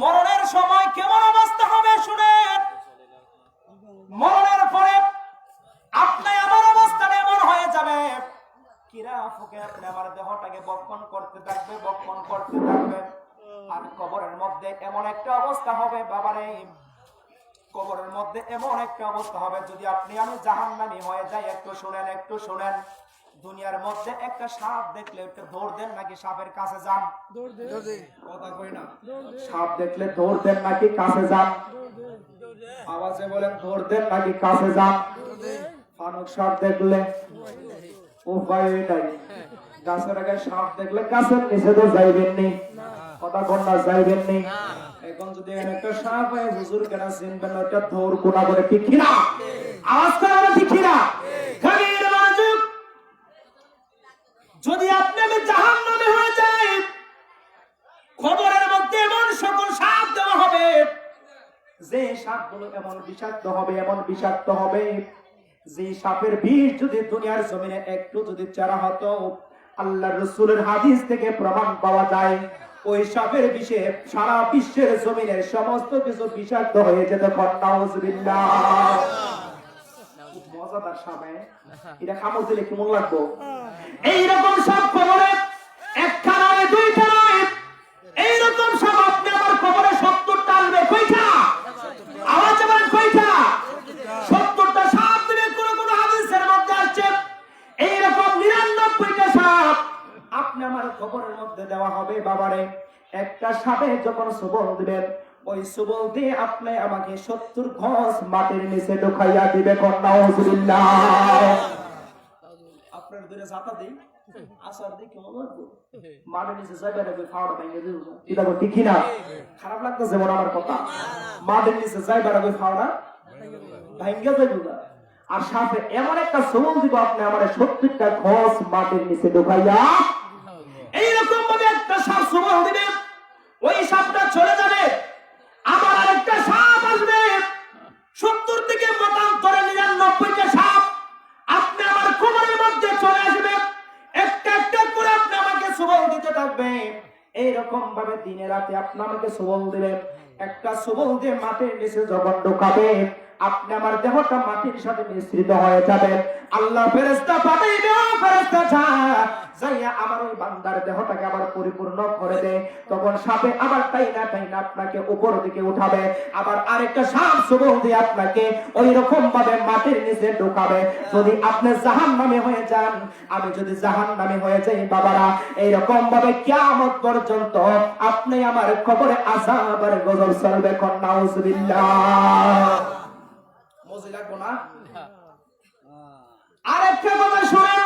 মরণের সময় কেমন অবস্থা হবে শুনেন। মরণের পরে আপনি আমার অবস্থাটা এমন হয়ে যাবে, কিরা ফুকে আপনি আমার দেহটাকে বক্ষণ করতে থাকবে, বক্ষণ করতে থাকবে। আর কবরের মধ্যে এমন একটা অবস্থা হবে বাবারে, কবরের মধ্যে এমন একটা অবস্থা হবে, যদি আপনি আমি জাহান্নামী হয়ে যাই। একটু শুনেন, একটু শুনেন। দুনিয়ার মধ্যে একটা সাপ দেখলে একটু দৌড় দেন নাকি সাপের কাছে যান? কথা কই না। সাপ দেখলে দৌড় দেন নাকি কাছে যান? আওয়াজে বলেন, দৌড় দেন নাকি কাছে যান? ফানুক সাপ দেখলে উপায় নাই, গাছের আগে সাপ দেখলে গাছের নিচে তো যাইবেন নি, কথা কন্যা যাইবেন নি। এখন যদি একটা সাপ হয় হুজুর কেন চিনবেন না, ওটা দৌড় কোনা করে, ঠিক কিনা? আওয়াজ করে বলে ঠিক কিনা? যদি আপনি আমি জাহান্নামে হয়ে যাই, খবরের মধ্যে এমন সকল সাপ দেওয়া হবে, যে সাপগুলো এমন বিষাক্ত হবে, এমন বিষাক্ত হবে, যে সাপের বিষ যদি দুনিয়ার জমিনে একটু যদি চারা হতো, আল্লাহর রাসূলের হাদিস থেকে প্রমাণ পাওয়া যায়, ওই সাপের বিষে সারা বিশ্বের জমিনের সমস্ত কিছু বিষাক্ত হয়ে যেত। নাউযুবিল্লাহ। মজাদার সাপ, এটা কামড় দিলে কেমন লাগবো? এইরকম সাপ কবরে একটা নয়, দুইটা নয়, এইরকম সাপ আপনি আমার কবরে 70টা আনবে। কয়টা? আওয়াজ বলেন, কয়টা? 70টা সাপ দিবে। কোন কোন হাদিসের মধ্যে আসছে এইরকম 99টা সাপ আপনি আমার কবরের মধ্যে দেওয়া হবে বাবারে। একটা সাপে যখন সবল দিবেন, ওই সবল দিয়ে আপনি আমাকে 70 গজ মাটির নিচে ঢুকাইয়া দিবে। নাউযুবিল্লাহ। আপনার দূরে জাতা দেই আসার দিকে মাটির নিচে যাবে না, খাওয়াটা ভেঙে দেব। এটা ঠিক না? খারাপ লাগতেছে মনে আমার কথা। মাটির নিচে যাইবার আগে খাওয়াটা ভেঙে দেব না। আর সাথে এমন একটা সবল দিব, আপনি আমার 70টা গজ মাটির নিচে ঢুকাইয়া এইরকম ভাবে একটা সাপ সবল দিবে, ওই সাপটা চলে যাবে। আবার আরেকটা সাপ আসবে, 70 থেকে মতান্তরে 99টা সাপ আপনি আমার কোমরের মধ্যে চলে আসবে। একটা একটা করে আপনি আমাকে সবল দিতে থাকবে। এইরকম ভাবে দিনে রাতে আপনি আমাকে সবল দিবেন। একটা সবল দিয়ে মাটির নিচে যখন ঢোকাবে, আপনি আমার দেহটা মাটির সাথে মিশ্রিত হয়ে যাবে। আল্লাহ ফেরেশতা পাঠাইবে, ফেরেশতা যাইয়া আমার ওই বান্দার দেহটাকে আবার পরিপূর্ণ করে দেয়, তখন সাপে আবার টাইনা টাইনা আপনাকে উপর দিকে উঠাবে, আবার আরেকটা সাপ সবল দিয়ে আপনাকে ওই রকম ভাবে মাটির নিচে ঢুকাবে। যদি আপনি জাহান্নামী হয়ে যান, আমি যদি জাহান্নামী হয়ে যাই বাবারা, এইরকম ভাবে কিয়ামত পর্যন্ত আপনি আমার কবরে আযাবের গজব চলবে। কোন নাউজুবিল্লাহ। মজা লাগবে না? আরেকটা কথা শুনেন,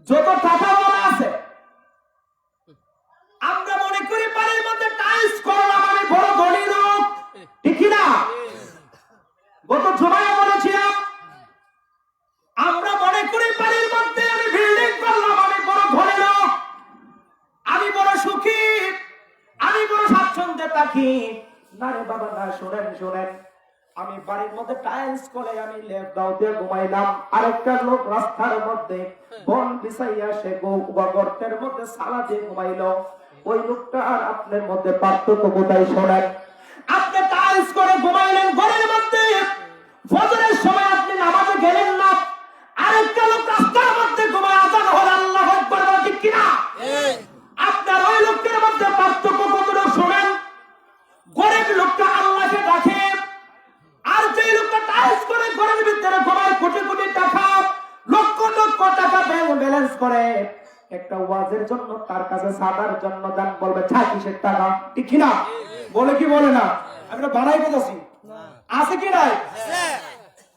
যত টাকা বলা আছে আমরা মনে করি বাড়ির মধ্যে টাইলস করলাম আমি বড় ধনী লোক, ঠিক না? গত জমায় বলেছিলাম আমরা মনে করি বাড়ির মধ্যে আমি বিল্ডিং করলাম আমি বড় ধনী লোক, আমি বড় সুখী, আমি বড় স্বাচ্ছন্দ্যে থাকি। না রে বাবা না, শোনেন শোনেন, আমি বাড়ির মধ্যে টাইলস করে আমি লেপ দাও দিয়ে ঘুমাইলাম, আরেকটা লোক রাস্তার মধ্যে বন বিছাইয়া সে গর্তের মধ্যে সালা দিয়ে ঘুমাইলো। ওই লোকটা আর আপনার মধ্যে পার্থক্য কোথায়? শোনেন, আপনি টাইলস করে ঘুমাইলেন ঘরের মধ্যে, ফজরের সময় আপনি নামাজে গেলেন না, আরেকটা লোক রাস্তার মধ্যে ঘুমায় আজান হল আল্লাহু আকবার, ঠিক কিনা? আপনার ওই লোকের মধ্যে পার্থক্য কতটা? শোনেন, গরিব লোকটা আল্লাহকে ডাকে, আর যে লোকটা টাইলস করে ঘরের ভিতরে ঘুমায় কোটি কোটি টাকা, লক্ষ লক্ষ টাকা ব্যালেন্স করে, একটা ওয়াজের জন্য তার কাছে সাদার জন্য দান বলবে 36 টাকা, ঠিক কিনা? বলে কি বলে না? আমরা বাড়াই বলছি আছে কি নাই?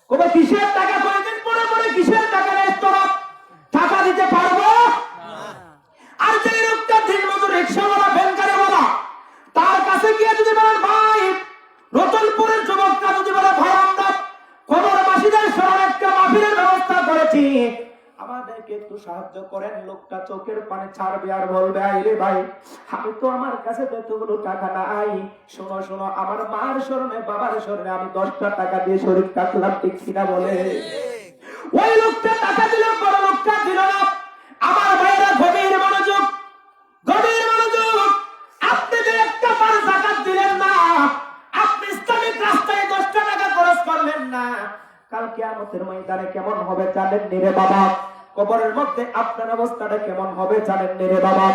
কবে কিসের টাকা কয়েকদিন পরে পরে কিসের টাকা রেস্তোরাঁ টাকা দিতে পারবো? আর যে লোকটা দিনমজুর রিক্সাওয়ালা ভ্যানগাড়িওয়ালা, তার কাছে গিয়ে যদি বলেন ভাই, রতনপুরের যুবকরা যদি বলে ভাই আমরা খবরবাসীদের সবার একটা মাহফিলের ব্যবস্থা করেছি, আমাদেরকে একটু সাহায্য করেন, লোকটা চোখের পানি ছাড়বে আর বলবে আইরে ভাই আমি তো আমার কাছে যতগুলো টাকা নাই, শোনো শোনো আমার মার স্মরণে বাবার স্মরণে আমি 10টা টাকা দিয়ে শরীর কাটলাম, ঠিক কিনা বলে? ওই লোকটা টাকা দিল, বড় লোকটা দিল না। আমার ভাইরা গভীর মনোযোগ, গভীর মনোযোগ, আপনি যে একটা বার যাকাত দিলেন না, আপনি ইসলামিক রাস্তায় 10টা টাকা খরচ করলেন না, কাল কিয়ামতের ময়দানে কেমন হবে জানেন নি রে বাবা? কবরের মধ্যে আপনার অবস্থাটা কেমন হবে জানেন নি রে বাবা?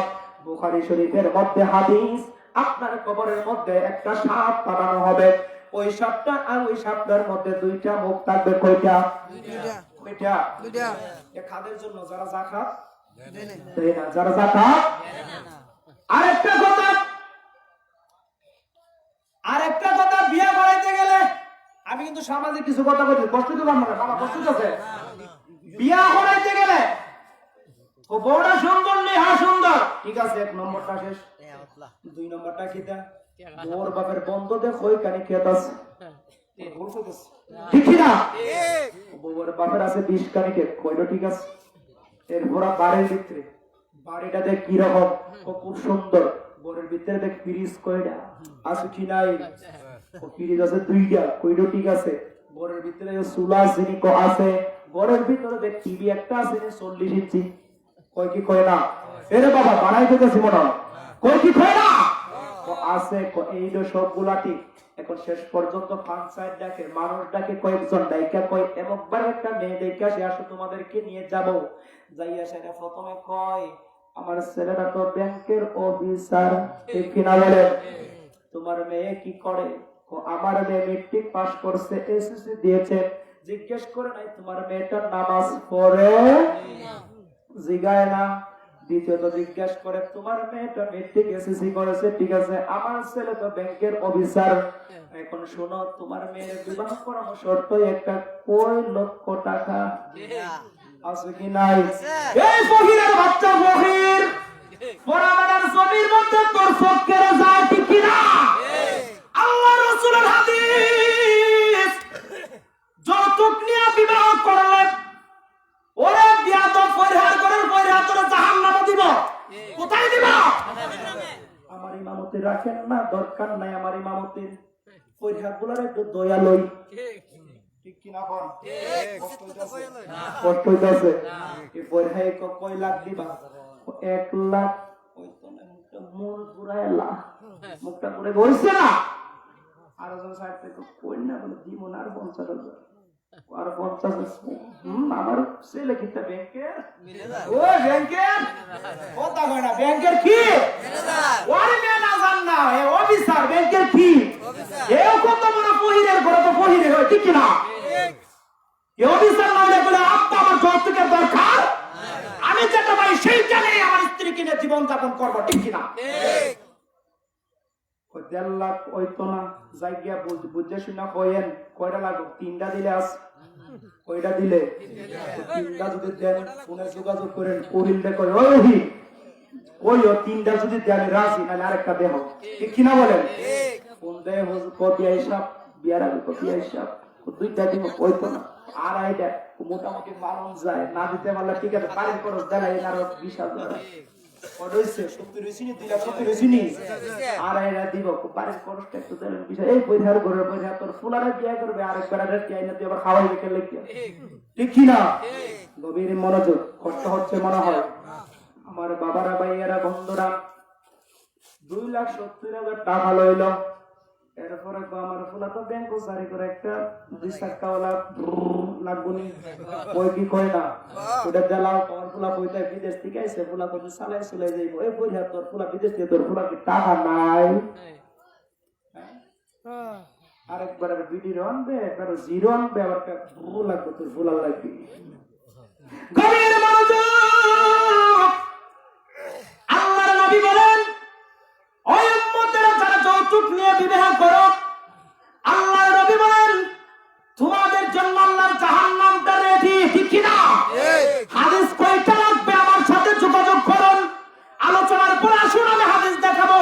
বুখারী শরীফের মধ্যে হাদিস, আপনার কবরের মধ্যে একটা সাপ বানানো হবে, ওই সাপটা আর ওই সাপটার মধ্যে 2টা মুখ থাকবে। কয়টা? 2টা। 2টা। এ খাদের জন্য যারা যাকাত দেয় না, যারা যাকাত। আরেকটা কথা, আরেকটা কথা, বিয়ে করাইতে গেলে আমি কিন্তু সামাজিক কিছু কথা বলি, কষ্ট তো আপনারা বাবা, কষ্ট আছে। বিয়া করাইতে গেলে ও বড়টা সুন্দর নেই, হ্যাঁ সুন্দর, ঠিক আছে, 1 নম্বরটা শেষ, 2 নম্বরটা কিটা? ওর বাপের বন্ধ দেখ ওই কানে খেত আছে, ঠিক না? ওর বাপের আছে 20 কানে খেত, কয়টা? ঠিক আছে। এরপর বাড়ির ভিতরে, বাড়িটা দেখ কি রকম, খুব সুন্দর, ঘরের ভিতরে দেখ ফ্রিজ কয়টা আছে কি নাই? ও ফ্রিজ আছে 2টা, কয়টা? ঠিক আছে। ঘরের ভিতরে চুলা চিনি আছে, ঘরের ভিতরে দেখ টিভি একটা আছে 40 ইঞ্চি, কয় কি কয় না? এরে বাবা বানাই দিতেছি মনে হয়, কয় কি কয় না? আছে এইটা সবগুলা ঠিক। এখন শেষ পর্যন্ত পঞ্চায়েত ডাকে, মানুষ ডাকে, কয়েকজন ডাইকা কয় এমকবার একটা মেয়ে ডাইকা সে আসো তোমাদেরকে নিয়ে যাব, যাইয়া সেটা প্রথমে কয় আমার ছেলেটা তো ব্যাংকের অফিসার, ঠিক কিনা বলে? তোমার মেয়ে কি করে? আমার মেয়ে মেট্রিক পাস করছে, এসএসসি দিয়েছে। জিজ্ঞেস করে নাই তোমার মেয়েটা নামাজ পড়ে? জিগায় না। দ্বিতীয়ত জিজ্ঞেস করে তোমার মেয়েটা মেট্রিক এসএসসি করেছে, ঠিক আছে, আমার ছেলে তো ব্যাংকের অফিসার, এখন শোনো তোমার মেয়ের বিবাহ করানো শর্ত একটা, কয় লক্ষ টাকা আছে কি নাই? এই ফকিরের বাচ্চা ফকির, পরামানের জমির মধ্যে তোর ফকির যায়, ঠিক কি না? আল্লাহ রাসূলের হাদিস, যৌতুক নিয়ে বিবাহ করলে ওরে বিয়াদব পরিহার করার পরিহার তোরা জাহান্নামে দিব। কোথায় দিব? আমার ইমামতি রাখেন না, দরকার নাই আমার ইমামতির, পরিহার গুলার একটু দয়া লই, ঠিক কি না? কোন কষ্ট হইতাছে? এই পরিহার কয় লাখ দিবা? 1 লাখ। ওই তো না, মুখটা মূল পুরাই লাখ, মুখটা পুরো বলছে না। আর জন সাইড থেকে কই না বলে দিব না, আর 50,000 আর 50,000 আমার ছেলে কিটা ব্যাংকের ম্যানেজার ও ব্যাংকের কথা কয় না ব্যাংকের কি ম্যানেজার ওরে ম্যানেজার না এ অফিসার ব্যাংকের কি অফিসার এও কত বড় পহিরের ঘরে তো পহিরে হয় ঠিক কি না ঠিক এ অফিসার না হলে বলে আব্বা আমার যৌতুকের দরকার আমি যেটা ভাই সেইটা নিয়ে আমার স্ত্রী কিনে জীবন যাপন করবো ঠিক কি না ঠিক ওই 1.5 লাখ ওই তো না জায়গা বুঝে শুনা কয়েন কয়টা লাগবে 3টা দিলে আস কয়টা দিলে 3টা যদি দেন ফোনে যোগাযোগ করেন করিল দেখো ওই কইও 3টা যদি দেন আমি রাজি নাহলে আরেকটা দেহ ঠিক কি না বলেন ঠিক ফোন দেয় কপি হিসাব বিয়ার আগে কপি হিসাব 2টা দিব ওই তো না আর আইডা মোটামুটি মানুষ যায় না দিতে পারলে ঠিক আছে বাড়ির খরচ দেয় আরো 20,000 পড়ইছে 70 হইছিনি 2 লাখ 70 হইছিনি আর এরা দিব বাড়ির খরচটা একটু দেন বিষয় এই পয়সার ঘরের পয়সা তোর ফুলারে বিয়ে করবে আরেকবার আগে চাইনা দিয়ে আবার খাওয়াইবে কেন লিখে ঠিক কি না গভীর মনোযোগ কষ্ট হচ্ছে মনে হয় আমার বাবারা ভাইয়েরা বন্ধুরা 2,70,000 টাকা লইল এরপরে আমার ফুলা তো ব্যাংক জারি করে একটা 2 চাকাওয়ালা লাগবনি ওই কি কয় না ওটা দিলাম তোমার ফুলা কইতে বিদেশ থেকে আইছে ফুলা কইতে চালাই চলে যাইব এই পয়সা তোর ফুলা বিদেশ থেকে তোর ফুলা কি টাকা নাই আরেকবার বিডি আনবে একবার জিরো আনবে আবার লাগবে তোর ফুলা লাগবে গভীর মনোযোগ আল্লাহর নবী বলেন ওই উম্মতেরা যারা যৌতুক নিয়ে বিবাহ করো আল্লাহর নবী বলেন তোমাদের জন্য আল্লাহর জাহান্নামটা রেডি ঠিক কি না হাদিস কয়টা লাগবে আমার সাথে যোগাযোগ করুন আলোচনার পর আসুন আমি হাদিস দেখাবো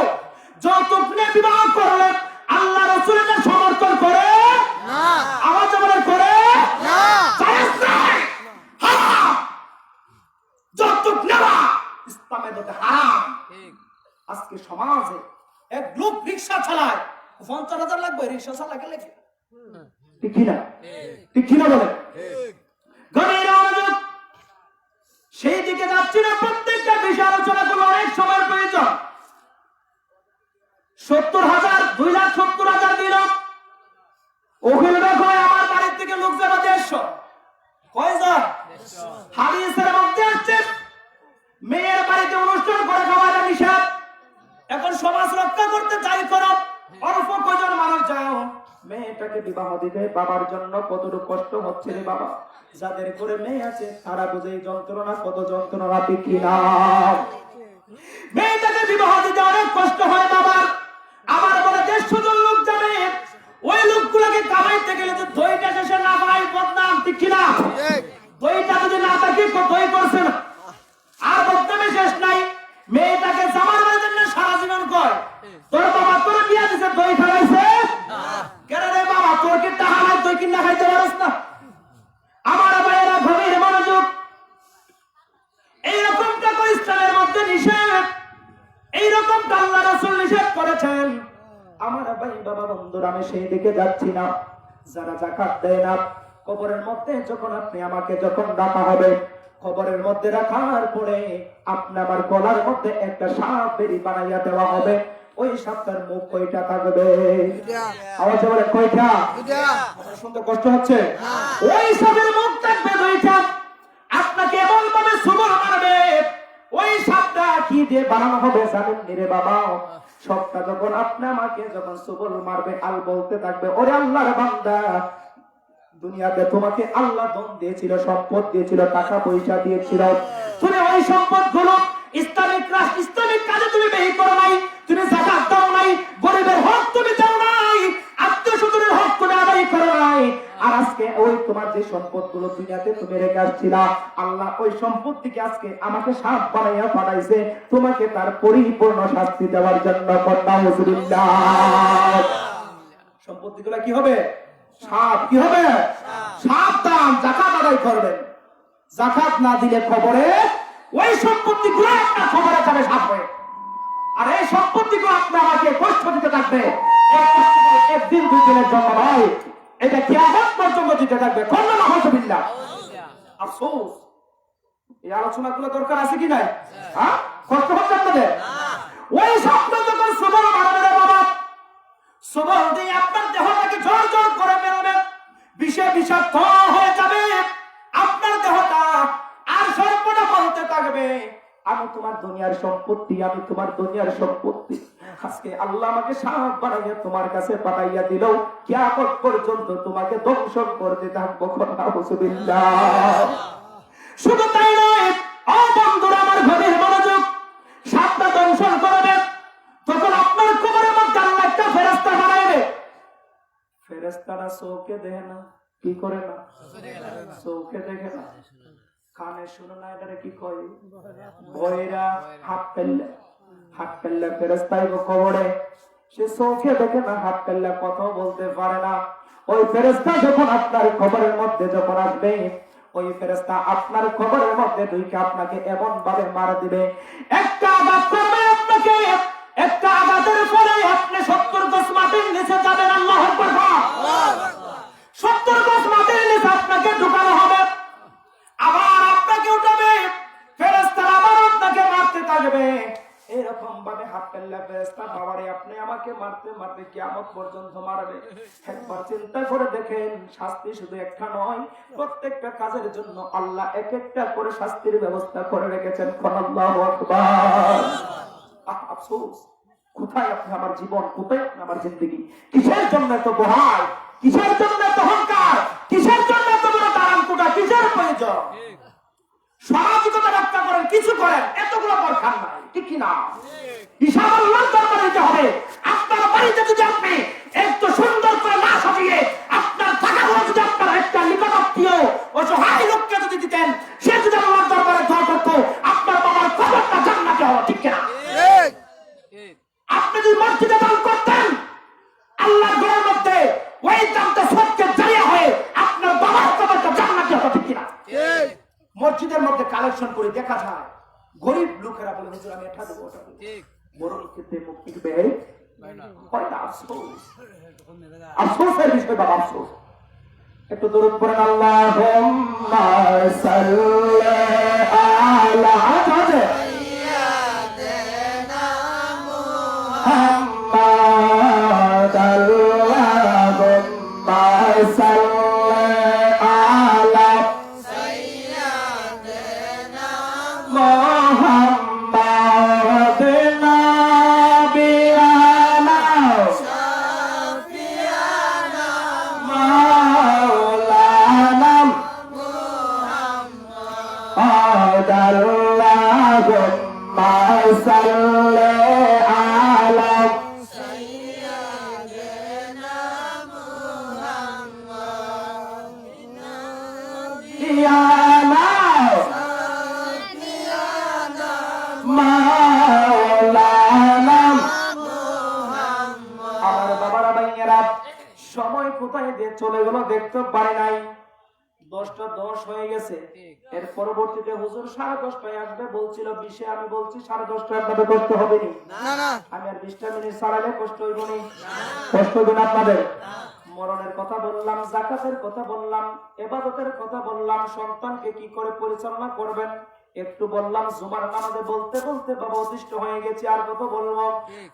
যৌতুক নিয়ে বিবাহ করলে আল্লাহ রাসূল এটা সমর্থন করে না আওয়াজ বলে করে না জায়েজ নাই হারাম যৌতুক নেওয়া ইসলামের মধ্যে হারাম ঠিক আজকে সমাজে এক গ্রুপ রিক্সা চালায় 50,000 লাগবে রিক্সা চালাকে লেখে ঠিক কি না ঠিক কি না বলে গভীর মনোযোগ সেই দিকে যাচ্ছি না প্রত্যেকটা বিষয় আলোচনা করলে অনেক সময়ের প্রয়োজন 70,000 2,70,000 দিল ওগুলো দেখো আমার বাড়ির থেকে লোক যাবে 150 কয়জন হাদিসের মধ্যে আসছে মেয়ের বাড়িতে অনুষ্ঠান করে খাওয়াটা নিষেধ এখন সমাজ রক্ষা করতে চাই করো অল্প কজন মানুষ যাও মেয়েটাকে বিবাহ দিতে বাবার জন্য কতটুকু কষ্ট হচ্ছে রে বাবা যাদের করে মেয়ে আছে তারা বুঝে এই যন্ত্রণা কত যন্ত্রণা ঠিক কিনা মেয়েটাকে বিবাহ দিতে অনেক কষ্ট হয় বাবার আমার বলে 150 জন লোক যাবে ওই লোকগুলোকে কামাইতে গেলে তো দইটা শেষে না পাই বদনাম ঠিক কিনা ঠিক দইটা যদি না থাকে দই করছে না আর বদনামে শেষ নাই মেয়েটাকে জামার জন্য সারা জীবন কয় তোর বাবা তোর বিয়া দিছে দই খাওয়াইছে কেন রে বাবা তোর কি টাকা নাই তুই কিনা খাইতে পারছ না আমার ভাইয়েরা গভীর মনোযোগ এইরকমটা করে ইসলামের মধ্যে নিষেধ এইরকমটা আল্লাহ রাসূল নিষেধ করেছেন আমার ভাই বাবা বন্ধুরা আমি সেই দিকে যাচ্ছি না যারা যাকাত দেয় না কবরের মধ্যে যখন আপনি আমাকে যখন ডাকা হবে কবরের মধ্যে রাখার পরে আপনি আমার গলার মধ্যে একটা সাপ বেরি বানাইয়া দেওয়া হবে ওই সাপটার মুখ কয়টা থাকবে এটা আওয়াজ বলে কয়টা এটা আপনার শুনতে কষ্ট হচ্ছে ওই সাপের মুখ থাকবে দুইটা আপনাকে এমন ভাবে সুবল মারবে ওই সাপটা কি দিয়ে বানানো হবে জানেন রে বাবা সবটা যখন আপনি আমাকে যখন সুবল মারবে আল বলতে থাকবে ওরে আল্লাহর বান্দা দুনিয়াতে তোমাকে আল্লাহ ধন দিয়েছিল সম্পদ দিয়েছিল টাকা পয়সা দিয়েছিল তুমি ওই সম্পদগুলো ইসলামিক রাষ্ট্র ইসলামিক কাজে তুমি ব্যয় করো নাই তুমি যাকাত দাও নাই গরিবের হক তুমি দাও নাই আত্মীয়-স্বজনের হক তুমি আদায় করো নাই আর আজকে ওই তোমার যে সম্পদগুলো দুনিয়াতে তুমি রেখে আসছিলা আল্লাহ ওই সম্পদ থেকে আজকে আমাকে সাপ বানাইয়া পাঠাইছে তোমাকে তার পরিপূর্ণ শাস্তি দেওয়ার জন্য নাউজুবিল্লাহ সম্পত্তিগুলো কি হবে সাপ কি হবে সাবধান যাকাত আদায় করবেন যাকাত না দিলে খবরে ওই সম্পত্তিগুলো আপনার খবরে যাবে সাপ হয়ে আর এই সম্পত্তিগুলো আপনি আমাকে কষ্ট দিতে থাকবে একদিন 2 দিনের জন্য নয় এটা কিয়ামত পর্যন্ত দিতে থাকবে কন্যা নাউজুবিল্লাহ আফসোস এই আলোচনাগুলো দরকার আছে কি নাই হ্যাঁ কষ্ট হচ্ছে আপনাদের ওই স্বপ্ন যখন সুবল মারবে রে বাবা সুবল দিয়ে আপনার দেহটাকে জোর জোর করে বেরোবে বিষে বিষাক্ত হয়ে যাবে আপনি আমি তোমার দুনিয়ার সম্পত্তি, আমি তোমার দুনিয়ার সম্পত্তি। আজকে আল্লাহ আমাকে সাপ বানাইয়া তোমার কাছে পাঠাইয়া দিল, কিয়ামত পর্যন্ত তোমাকে ধ্বংস করতে থাকবো। নাউযুবিল্লাহ। শুধু তাই নয়, ও বন্ধুরা আমার ঘরের মনোযোগ, সাপটা দংশন করবে তখন আপনার কবরের মধ্যে আল্লাহ একটা ফেরেশতা বানাইবে। ফেরেশতারা চোখে দেখে না, কি করে না? চোখে দেখে না, কানে শুনে না, এটারে কি কয়? বয়রা। হাত পেল্লা ফেরেশতাই কবরে, সে চোখে দেখে না, হাত পেল্লা কথাও বলতে পারে না। ওই ফেরেশতা যখন আপনার কবরের মধ্যে যখন আসবে, ওই ফেরেশতা আপনার কবরের মধ্যে ঢুকে আপনাকে এমন ভাবে মার দিবে, একটা আঘাত করবে আপনাকে, একটা আঘাতের পরে আপনি 70 গজ মাটির নিচে যাবেন। আল্লাহু আকবার। 70 গজ মাটির নিচে আপনাকে ঢুকানো হবে, আবার আপনাকে উঠাবে, ফেরেশতারা আবার আপনাকে মারতে থাকবে। এরকম ভাবে হাত পেল্লা ফেরেশতা বাবারে আপনি আমাকে মারতে মারতে কিয়ামত পর্যন্ত মারবে। একবার চিন্তা করে দেখেন, শাস্তি শুধু একটা নয়, প্রত্যেকটা কাজের জন্য আল্লাহ এক একটা করে শাস্তির ব্যবস্থা করে রেখেছেন। আল্লাহু আকবার। আফসোস, কোথায় আপনি আমার জীবন, কোথায় আপনি আমার জিন্দগি? কিসের জন্য এত বহাল, কিসের জন্য এত অহংকার, কিসের জন্য এত বড় দাঁড়ানকুটা, কিসের প্রয়োজন? সামাজিকতা রক্ষা করেন, কিছু করেন, এতগুলো দরকার নাই, ঠিক কিনা? হিসাব আল্লাহর দরবারে দিতে হবে। আপনার বাড়িতে যদি আপনি একটু সুন্দর করে না সাজিয়ে আপনার টাকাগুলো যদি আপনার একটা নিকটাত্মীয় অসহায় লোককে যদি দিতেন, সে যদি আল্লাহর দরবারে দোয়া করতো, আপনার বাবার কবরটা জান্নাতে হলো, ঠিক কিনা? আপনি যদি মসজিদে দান করতেন, আল্লাহর ঘরের মধ্যে ওই দানটা সবকে জারিয়া হয়ে আপনার বাবার কবরটা জান্নাতে হলো, ঠিক কিনা? মসজিদের মধ্যে কালেকশন করে দেখা যায়, গরিব লোকেরা বলে হুজুর আমি এটা দেবো, ওটা দেবো, বড় লোককে মুখ টিকবে হয় না। আফসোস, আফসোসের বিষয় বাবা, আফসোস। একটু দরুদ পড়েন, আল্লাহুম্মা সাল্লি আলা সাইয়্যিদিনা মুহাম্মাদ। আল্লাহুম্মা সাল্লি আলা সাইয়্যিদিনা মুহাম্মাদ নাবিয়ানা শাফিয়ানা মাওলানা মুহাম্মাদ। আল্লাহুম্মা সাল্লি আলা সাইয়্যিদিনা মুহাম্মাদ নাবিয়ানা মাওলানা মুহাম্মাদ। আমার বাবারা ভাইয়েরা, সময় কোথায় দিয়ে চলে গেল দেখতে পারি নাই। 10টা 10 হয়ে গেছে। এর পরবর্তীতে হুজুর 10:30টায় আসবে বলছিল, 20-এ আমি বলছি 10:30টায় আপনাদের কষ্ট হবে নি। না না, আমি আর 20টা মিনিট ছাড়ালে কষ্ট হইব নি? কষ্ট হবে না আপনাদের? মরণের কথা বললাম, যাকাতের কথা বললাম, ইবাদতের কথা বললাম, সন্তানকে কি করে পরিচালনা করবেন একটু বললাম, জুমার নামাজে বলতে বলতে বাবা অতিষ্ঠ হয়ে গেছি, আর কত বলবো।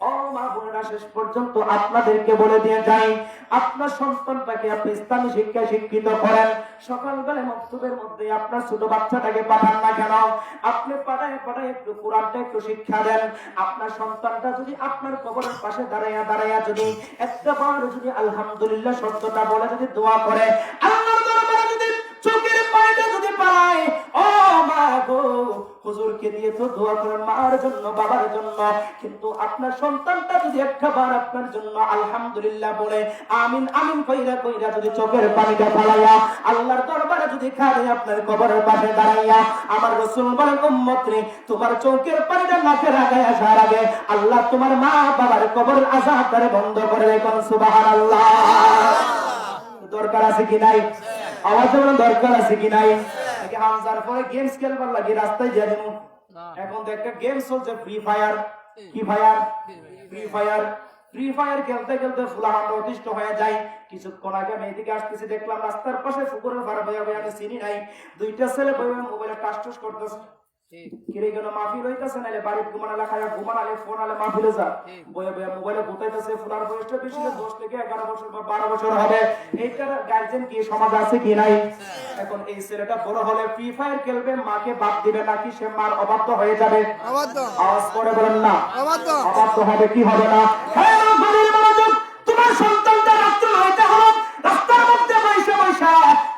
ও মা বোনেরা, শেষ পর্যন্ত আপনাদেরকে বলে দিয়ে যাই, আপনার সন্তানটাকে আপনি ইসলামী শিক্ষায় শিক্ষিত করেন। সকালবেলা মক্তবের মধ্যে আপনার ছোট বাচ্চাটাকে পাঠান না কেন, আপনি পাঠায় পাঠায় একটু কোরআনটা একটু শিক্ষা দেন। আপনার সন্তানটা যদি আপনার কবরের পাশে দাঁড়াইয়া দাঁড়াইয়া যদি একবার যদি আলহামদুলিল্লাহ শব্দটা বলে যদি দোয়া করে, আল্লাহর দরবারে যদি চোখের পানিটা যদি পায়, ও মা গো, হুজুরকে দিয়ে তো দোয়া করেন মার জন্য, বাবার জন্য, কিন্তু আপনার সন্তানটা যদি একবার আপনার জন্য আলহামদুলিল্লাহ বলে আমিন আমিন কইরা কইরা যদি চোখের পানিটা ফালাইয়া আল্লাহর দরবারে যদি খাড়ে আপনার কবরের পাশে দাঁড়াইয়া, আমার রাসূল বলেন, উম্মত রে, তোমার চোখের পানিটা নাকে লাগায় আসার আগে আল্লাহ তোমার মা বাবার কবরের আযাবটারে বন্ধ করে রাখেন। সুবহানাল্লাহ। দরকার আছে কি নাই? আওয়াজ বলেন, দরকার আছে কি নাই? নাকি হামজার পরে গেমস খেলবার লাগে রাস্তায় যা দেবো? এখন তো একটা গেম চলছে, ফ্রি ফায়ার। কি fire? Free fire. Free fire খেলতে খেলতে ফুলাহান্ড অতিষ্ঠ হয়ে যায়। কিছুক্ষণ আগে আমি এদিকে আসতেছি, দেখলাম রাস্তার পাশে পুকুরের পাড়ে বয়ে বয়ে, আমি চিনি নাই, দুইটা ছেলে বয়ে মোবাইলে টাস টুস করতেছে। কিরে কেন মাহফিল হইতাছে নালে বাড়িতে ঘুমানালে খায়া ঘুমানালে ফোন আলে মাহফিলে যা বয়ে বয়ে মোবাইলে গুতাইতাছে ফুলার বয়সটা বেশি 10 থেকে 11 বছর বা 12 বছর হবে এইটার গার্জিয়ান কি সমাজ আছে কি নাই এখন এই ছেলেটা বড় হলে ফ্রি ফায়ার খেলবে মাকে বাদ দিবে নাকি সে মার অবাধ্য হয়ে যাবে অবাধ্য আওয়াজ করে বলেন না অবাধ্য অবাধ্য হবে কি হবে না হে গভীর মনোযোগ তোমার সন্তানটা রাত্রে হইতে হলো রাস্তার মধ্যে বসে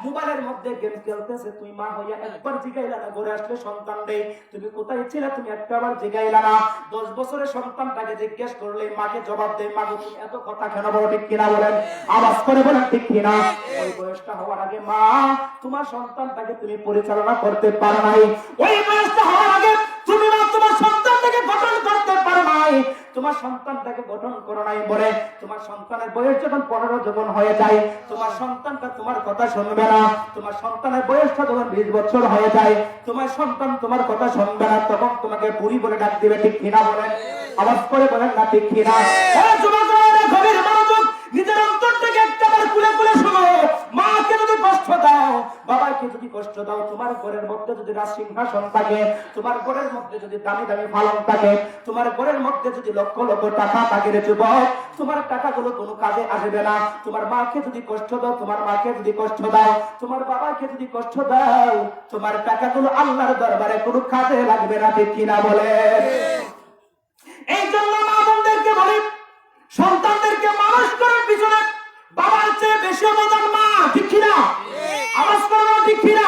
মোবাইলের মধ্যে গেম খেলতেছে তুই মা হইয়া একবার জিগাইলা না ঘরে আসলে সন্তান রে তুমি কোথায় ছিলে তুমি একবার জিগাইলা না 10 বছরের সন্তানটাকে জিজ্ঞেস করলে মাকে জবাব দেয় মা তুমি এত কথা কেন বলো ঠিক কিনা বলেন আওয়াজ করে বলেন ঠিক কিনা ওই বয়সটা হওয়ার আগে মা তোমার সন্তানটাকে তুমি পরিচালনা করতে পারো নাই ওই বয়সটা হওয়ার আগে তুমি মা তোমার সন্তানটাকে গঠন করতে পারো নাই তোমার সন্তানটাকে গঠন করো নাই বলে তোমার সন্তানের বয়স যখন 15 যখন হয়ে যায় তোমার সন্তানটা তোমার কথা শুনবে না তোমার সন্তানের বয়সটা যখন 20 বছর হয়ে যায় তোমার সন্তান তোমার কথা শুনবে না তখন তোমাকে বুড়ি বলে ডাক দিবে ঠিক কিনা বলেন আওয়াজ করে বলেন না ঠিক কিনা এই যুবকরা গভীর মনোযোগ নিজের অন্তর থেকে একবার খুলে খুলে শোনো মাকে যদি কষ্ট দাও বাবাকে যদি কষ্ট দাও তোমার ঘরের মধ্যে যদি রাজসিংহাসন থাকে তোমার ঘরের মধ্যে যদি দামি দামি পালং থাকে তোমার ঘরের মধ্যে যদি লক্ষ লক্ষ টাকা থাকে রে যুবক তোমার টাকাগুলো কোনো কাজে আসবে না তোমার মাকে যদি কষ্ট দাও তোমার মাকে যদি কষ্ট দাও তোমার বাবাকে যদি কষ্ট দাও তোমার টাকাগুলো আল্লাহর দরবারে কোনো কাজে লাগবে না ঠিক কিনা বলে এই জন্য মা বোনদেরকে বলি সন্তানদেরকে মানুষ করার পিছনে বাবার চেয়ে বেশি অবদান মা ঠিক কিনা আওয়াজ করো ঠিক কিনা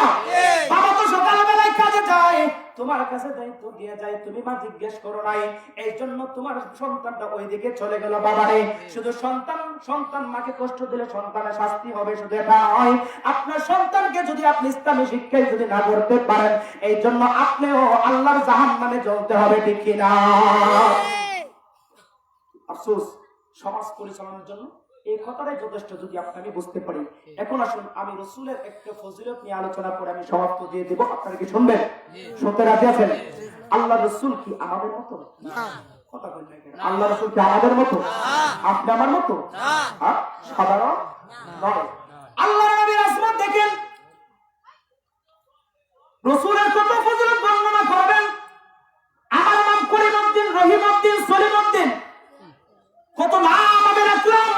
বাবা তো সকালবেলায় কাজে যায় তোমার কাছে দায়িত্ব দিয়ে যায় তুমি মা জিজ্ঞেস করো নাই এই জন্য তোমার সন্তানটা ওইদিকে চলে গেল বাবারে শুধু সন্তান মাকে কষ্ট দিলে সন্তানের শাস্তি হবে শুধু এটা নয় আপনার সন্তানকে যদি আপনি ইসলামী শিক্ষায় যদি না করতে পারেন এই জন্য আপনিও আল্লাহর জাহান্নামে জ্বলতে হবে ঠিক কিনা আফসোস সমাজ পরিচালনার জন্য এই কথাটাই যথেষ্ট যদি আমি বুঝতে পারি এখন আসুন আমি রাসূলের একটা ফজিলত নিয়ে আলোচনা করে আমি সমাপ্ত দিয়ে দেব আপনারা কি শুনবেন শুনতে রাজি আছেন আল্লাহ রাসূল কি আমাদের মতো না কথা বলেন না আল্লাহ রাসূল কি আমাদের মতো আপনি আমার মতো না সাধারণ নয় আল্লাহর নবীর আসমত দেখেন রাসূলের কত ফজিলত বর্ণনা করবেন আমার নাম করিমউদ্দিন রহিমউদ্দিন সলিমউদ্দিন কত নাম আমি রাখলাম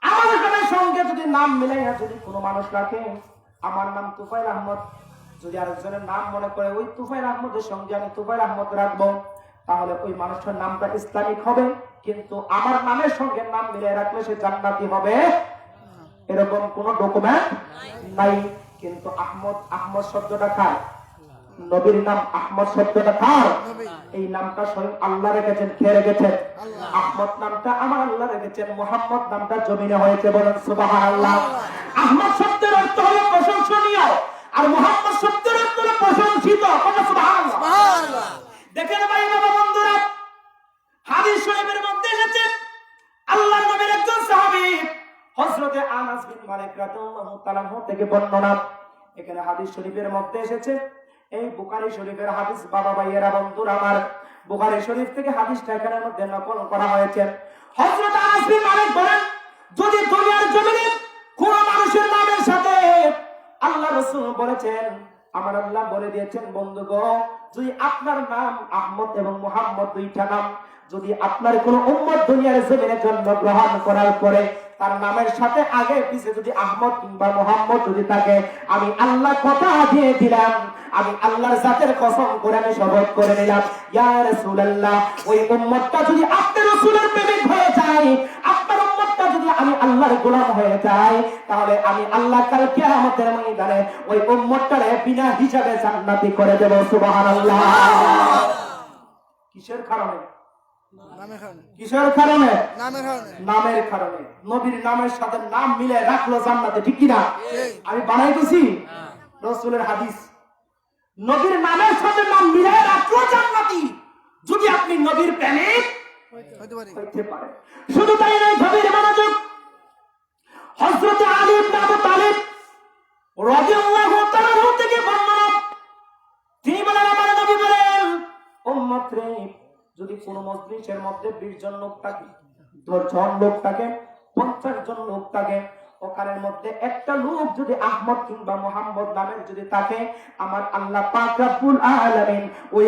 আমাদের নামের সঙ্গে যদি নাম মিলাইয়া যদি কোনো মানুষ রাখে আমার নাম তুফাইল আহমদ যদি আরেকজনের নাম মনে করে ওই তুফাইল আহমদের সঙ্গে আমি তুফাইল আহমদ রাখবো তাহলে ওই মানুষটার নামটা ইসলামিক হবে কিন্তু আমার নামের সঙ্গে নাম মিলিয়ে রাখলে সে জান্নাতি হবে এরকম কোন ডকুমেন্ট নাই কিন্তু আহমদ শব্দটা কার নবীর নাম আহমদ শব্দটা কার এই নামটা স্বয়ং আল্লাহ রেখেছেন কে রেখেছেন আহমদ নামটা আমার আল্লাহ রেখেছেন মুহাম্মদ নামটা জমিনে হয়েছে বলেন সুবহানাল্লাহ আহমদ শব্দের অর্থ হলো প্রশংসনীয় আর মুহাম্মদ শব্দের অর্থ হলো প্রশংসিত বলেন সুবহানাল্লাহ সুবহানাল্লাহ দেখেন ভাই বাবা বন্ধুরা হাদিস শরীফের মধ্যে এসেছে আল্লাহর নবীর একজন সাহাবী হযরতে আনাস বিন মালিক রাদিয়াল্লাহু তাআলা থেকে বর্ণনা এখানে হাদিস শরীফের মধ্যে এসেছে এই বুখারী শরীফের হাদিস বাবা ভাইয়েরা বন্ধুরা আমার বুখারী শরীফ থেকে হাদিসটা এখানের মধ্যে নকল করা হয়েছে হযরত আনাস বিন মালিক বলেন যদি দুনিয়ার জমিনে কোন মানুষের নামের সাথে আল্লাহ রাসূল বলেছেন আমার আল্লাহ বলে দিয়েছেন বন্ধুগণ যদি আপনার নাম আহমদ এবং মুহাম্মদ দুইটা নাম যদি আপনার কোন উম্মত দুনিয়ার জমিনে জন্মগ্রহণ করার পরে তার নামের সাথে আগে পিছে যদি আহমদ কিংবা মুহাম্মদ যদি থাকে আমি আল্লাহ কথা দিয়ে দিলাম আমি আল্লাহর জাতের কসম করে আমি শপথ করে নিলাম ইয়া রাসূলুল্লাহ ওই উম্মতটা যদি আপনার রাসূলের প্রেমিক হয়ে যায় আপনার উম্মতটা যদি আমি আল্লাহর গোলাম হয়ে যায় তাহলে আমি আল্লাহ কাল কিয়ামতের ময়দানে ওই উম্মতটারে বিনা হিসাবে জান্নাতি করে দেব সুবহানাল্লাহ কিসের কারণে কিসের কারণে নামের কারণে নবীর নামের সাথে নাম মিলে রাখলো জান্নাতে ঠিক কিনা আমি বানাই দিছি রাসূলের হাদিস নবীর নামের সাথে নাম মিলে রাখলো জান্নাতি যদি আপনি নবীর প্রেমিক হইতে পারে শুধু তাই নয় গভীর মনোযোগ হযরত আলী ইবনে আবু তালিব রাদিয়াল্লাহু তাআলা থেকে বর্ণনা তিনি বলেন আমার নবী বলেন উম্মত রে যদি কোন মজলিসের মধ্যে 20 জন লোক থাকে 10 জন লোক থাকে 50 জন লোক থাকে ওখানের মধ্যে একটা লোক যদি আহমদ কিংবা মোহাম্মদ নামের যদি থাকে, আমার আল্লাহ পাক রব্বুল আলামিন ওই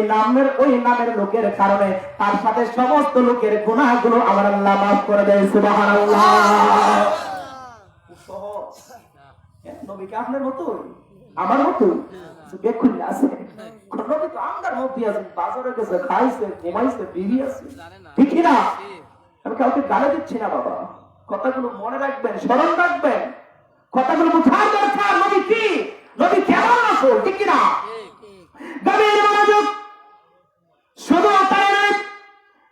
নামের লোকের কারণে তার সাথে সমস্ত লোকের গুনাহগুলো আমার আল্লাহ মাফ করে দেয়। সুবহানাল্লাহ। সহজ। নবীকে আপনার মতো আমার মতো দেখুন আছে, নবী তো আমার মধ্যে আছে, বাজারে গেছে, খাইছে, ঘুমাইছে, বিবি আছে, ঠিক না? আমি কাউকে গালি দিচ্ছি না বাবা, কথাগুলো মনে রাখবেন, স্মরণ রাখবেন, কথাগুলো বোঝার দরকার। নবী কি, নবী কেমন আছে, ঠিক না? গভীর মনোযোগ। শুধু তাই নয়,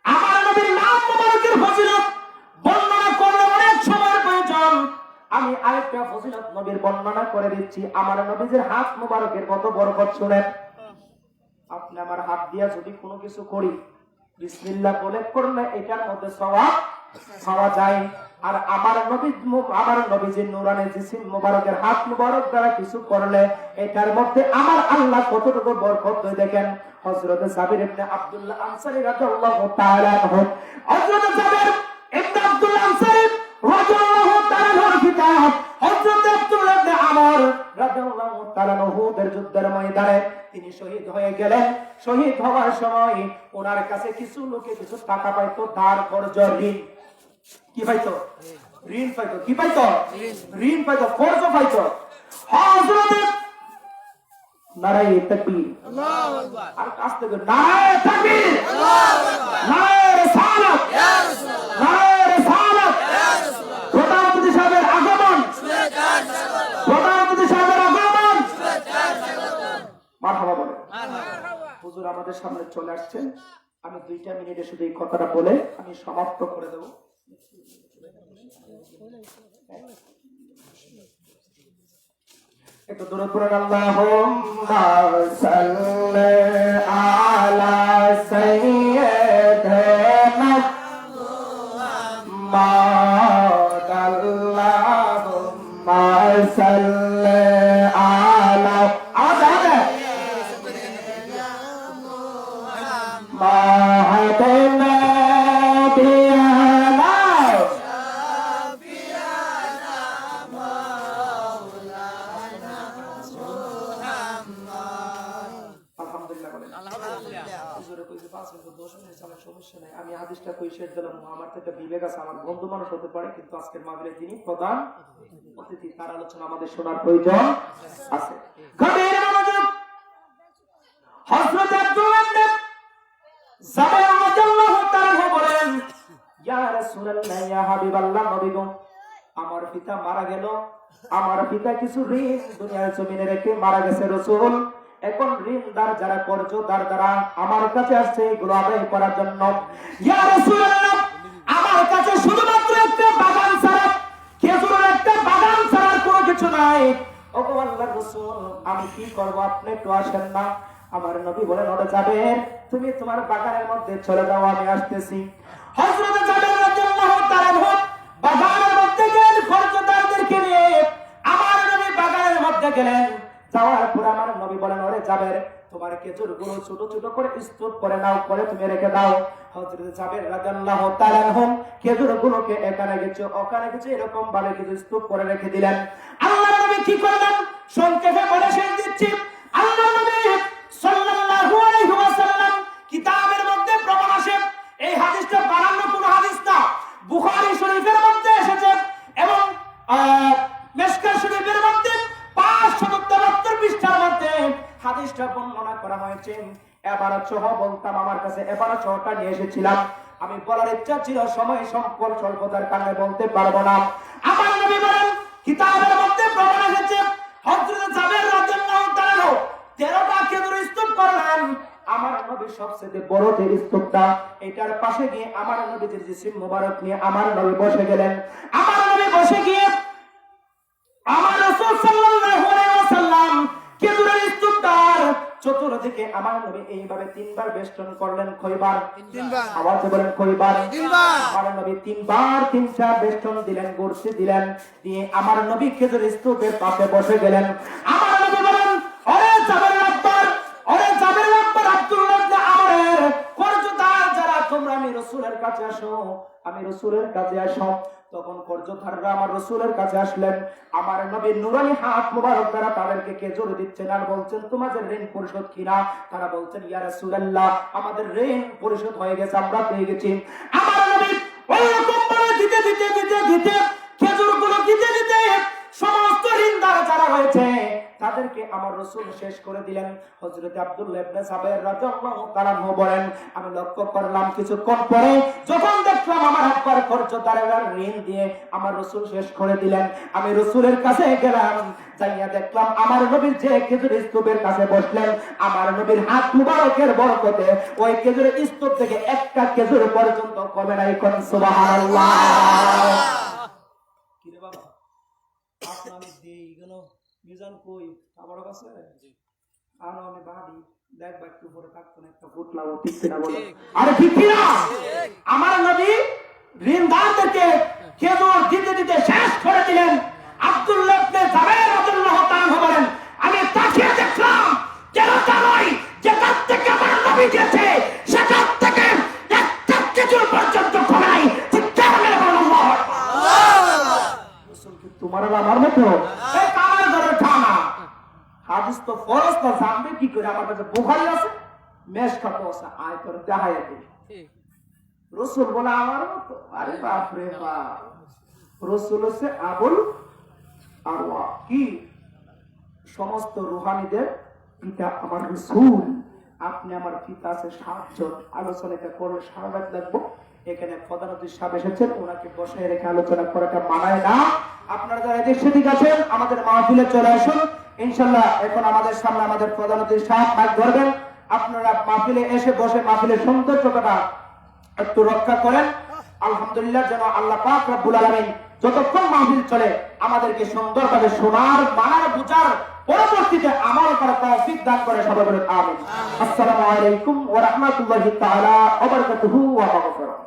আমার নবীর নাম মোবারকের ফজিলত বর্ণনা করলে অনেক সময় প্রয়োজন। আমি আরেকটা ফজিলত নবীর বর্ণনা করে দিচ্ছি। আমার নবীর হাত মোবারকের কত বরকত শুনেন। আপনি আমার হাত দিয়া যদি কোনো কিছু করি, বিসমিল্লাহ বলে করলে এটার মধ্যে সওয়াব পাওয়া যায়। আর আমার নবীজির নূরানি জিসিম মোবারকের হাত মোবারক দ্বারা কিছু করলে এটার মধ্যে আমার আল্লাহ কতটুকু বরকত দেয় দেখেন। হযরত জাবির ইবনে আব্দুল্লাহ আনসারী রাদিয়াল্লাহু তাআলা আনহু, হযরত জাবির ইবনে আব্দুল্লাহ আনসারী রাদিয়াল্লাহু তাআলা আনহুর পিতা হযরত আব্দুল্লাহ ইবনে আমর রাদিয়াল্লাহু তাআলা আনহু যুদ্ধের ময়দানে তিনি শহীদ হয়ে গেলেন। শহীদ হওয়ার সময় ওনার কাছে কিছু লোকে কিছু টাকা পাইতো, ধার কর্জ, ঋণ। কি পাইতো? ঋণ পাইতো। কি পাইতো? ঋণ পাইতো, কর্জ পাইতো। হযরত নারায়ে তাকবীর, আল্লাহু আকবার। আর কাছে নারায়ে তাকবীর, আল্লাহু আকবার। নারায়ে রিসালাত, ইয়া রাসূলুল্লাহ। নারায়ে রিসালাত, ইয়া রাসূলুল্লাহ। প্রধানমন্ত্রী সাহেবের আগমন, প্রধানমন্ত্রী সাহেবের আগমন, মারহাবা বলে। হুজুর আমাদের সামনে চলে আসছেন। আমি 2টা মিনিটে শুধু এই কথাটা বলে আমি সমাপ্ত করে দেব। একটু দূরে পড়েন, আল্লাহুম্মা সাল্লি আলা সাইয়্যিদিনা মুহাম্মাদ, আল্লাহুম্মা সাল্লি আলা মাহাদিনা বিয়ানা শাফিয়ানা মাওলানা মুহাম্মদ। আলহামদুলিল্লাহ বলেন। আলহামদুলিল্লাহ। হুজুরে কইছে 5 মিনিট 10 মিনিট আমার সমস্যা নাই। আমি হাদিসটা কই শেষ দিলাম। আমার তো একটা বিবেক আছে, আমার বন্ধু মানুষ হতে পারে, কিন্তু আজকের মাহফিলে তিনি প্রধান অতিথি, তার আলোচনা আমাদের শোনার প্রয়োজন আছে। গভীর মনোযোগ। হযরত আব্দুল্লাহ ইবনে জাবের রাদিয়াল্লাহু তাআলা বলেন, ইয়া রাসূলুল্লাহ, ইয়া হাবিবাল্লাহ, নবী গো, আমার পিতা মারা গেল। আমার পিতা কিছু ঋণ দুনিয়ার জমিনে রেখে মারা গেছে রাসূল। এখন ঋণদার যারা কর্জদার দ্বারা আমার কাছে আসছে এগুলো আদায় করার জন্য। ইয়া রাসূলুল্লাহ, আমার কাছে শুধুমাত্র একটা বাগান ছাড়া, খেজুরের একটা বাগান ছাড়া কোনো কিছু নাই। ওগো আল্লাহর রাসূল, আমি কি করব, আপনি একটু আসেন না? আমার নবী বলেন, ওরে জাবের, তুমি তোমার বাগানের মধ্যে চলে যাও, আমি আসতেছি। হযরত জাবের রাদিয়াল্লাহু তাআলা বাগানের মধ্যে গেলেন, কর্জদারদেরকে নিয়ে আমার নবী বাগানের মধ্যে গেলেন। যাওয়ার পর আমার নবী বলেন, ওরে জাবের, তোমার খেজুরগুলো ছোট ছোট করে স্তূপ করে নাও, করে তুমি রেখে দাও। হযরত জাবের রাদিয়াল্লাহু তাআলা খেজুরগুলোকে এখানে কিছু ওখানে কিছু এরকম ভাবে কিছু স্তূপ করে রেখে দিলেন। আল্লাহর নবী কি করলেন সংক্ষেপে বলে শেষ দিচ্ছি। আল্লাহর নবী সাল্লাল্লাহু আলাইহি ওয়াসাল্লাম কিতাবের মধ্যে প্রমাণ আসে, এই হাদিসটা বানানো কোনো হাদিস না, বুখারী শরীফের মধ্যে এসেছে এবং মিশকাত শরীফের মধ্যে 573 পৃষ্ঠার মধ্যে হাদিসটা বর্ণনা করা হয়েছে। এবার সহ বলতাম, আমার কাছে এবার সহটা নিয়ে এসেছিলাম, আমি বলার ইচ্ছা ছিল, সময় সম্পদ স্বল্পতার কারণে বলতে পারবো না। আমার নবী বলেন, কিতাবের মধ্যে প্রমাণ এসেছে, হযরত জাবের রাদিয়াল্লাহু তাআলা 13টা খেজুর স্তূপ করলেন। আমার নবী সবচেয়ে বড় যে স্তূপটা, এটার পাশে গিয়ে আমার নবীর জিসিম মোবারক নিয়ে আমার নবী বসে গেলেন। আমার নবী বসে গিয়ে আমার রাসূল সাল্লাল্লাহু আলাইহি ওয়াসাল্লাম খেজুরের স্তূপটার চতুর্দিকে আমার নবী এইভাবে 3বার বেষ্টন করলেন। কয়বার? 3বার। আওয়াজে বলেন, কয়বার? 3বার। আমার নবী 3বার 3টা বেষ্টন দিলেন, গুরসি দিলেন, দিয়ে আমার নবী খেজুরের স্তূপের পাশে বসে গেলেন। আমার নবী বলেন, ওরে জাবের আব্বার, ওরে জাবের আব্বার আব্দুল্লাহ ইবনে আমরের কর্জদার যারা, তোমরা আমি রাসূলের কাছে আসো, আমি রাসূলের কাছে আসো। তখন কর্জধাররা আমার রাসূলের কাছে আসলেন, আমার নবীর নুরানি হাত মুবারক দ্বারা তাদেরকে খেজুর দিচ্ছেন আর বলছেন তোমাদের ঋণ পরিশোধ কিনা। তারা বলছেন ইয়া রাসূলুল্লাহ আমাদের ঋণ পরিশোধ হয়ে গেছে, আমরা পেয়ে গেছি। আমার নবী ওইরকম করে দিতে দিতে দিতে দিতে খেজুরগুলো দিতে দিতে সমস্ত ঋণদার যারা রয়েছে তাদেরকে আমার রাসূল শেষ করে দিলেন। হযরত আব্দুল্লাহ ইবনে সাবের রাদিয়াল্লাহু তাআলা বলেন, আমি লক্ষ্য করলাম কিছুক্ষণ পরে যখন দেখলাম আমার একবার কর্জদারেরা ঋণ দিয়ে আমার রাসূল শেষ করে দিলেন, আমি রাসূলের কাছে গেলাম, যাইয়া দেখলাম আমার নবীর যে খেজুর স্তূপের কাছে বসলেন, আমার নবীর হাত মুবারকের বরকতে ওই খেজুর স্তূপ থেকে একটা খেজুর পর্যন্ত কমে নাই। কোন সুবহানাল্লাহ। কি রে বাবা আপনার দেই গেল মিজান কই আমার কাছে আনো আমি বাড়ি দেখবা একটু পরে থাকতো না একটা ফুট লাগাও ঠিক না বলো আরে ঠিক না আমার নবী ঋণদারদেরকে খেজুর দিতে দিতে শেষ করে দিলেন। আব্দুল্লাহ ইবনে জাবের রাদিয়াল্লাহু তাআলা বলেন, আমি তাকিয়ে দেখলাম কেন তা নয় যেখান থেকে আমার নবী গেছে সেখান থেকে একটা খেজুর পর্যন্ত কমাই ঠিক কেমন বলবো রাসূল কি তোমার আমার মতো এই কামার ঘরের খানা হাদিস তো ফরজ না জানবে কি করে? আমার কাছে বুখারী আছে মেশকা পয়সা আয় করে দেখায় দিই রাসূল বলে আমার মতো। আরে বাপ রে বাপ, রাসূল হচ্ছে আবুল আরওয়াহ কি সমস্ত রূহানীদের পিতা আমার রাসূল। আপনি আমার পিতা আছে 7 জন। আলোচনাটা করে সারা রাত লাগবো। এখানে প্রধানমন্ত্রী সাহেব এসেছেন, ওনাকে বসায় রেখে আলোচনা করাটা মানায় না। আপনারা যারা এদিক সেদিক আছেন আমাদের মাহফিলে চলে আসুন ইনশাআল্লাহ। এখন আমাদের সামনে আমাদের প্রধানমন্ত্রী সাহেব মাইক ধরবেন। আপনারা মাহফিলে এসে বসে মাহফিলের সৌন্দর্যটা একটু রক্ষা করেন। আলহামদুলিল্লাহ যেন আল্লাহ পাক রব্বুল আলামিন যতক্ষণ মাহফিল চলে আমাদেরকে সুন্দরভাবে শোনার মানার বুঝার পরবর্তীতে আমল করার তৌফিক দান করে। সবাই বলেন আমিন। আসসালামু আলাইকুম ওয়া রাহমাতুল্লাহি তাআলা ওয়া বারাকাতুহু ওয়া মাগফিরাহ।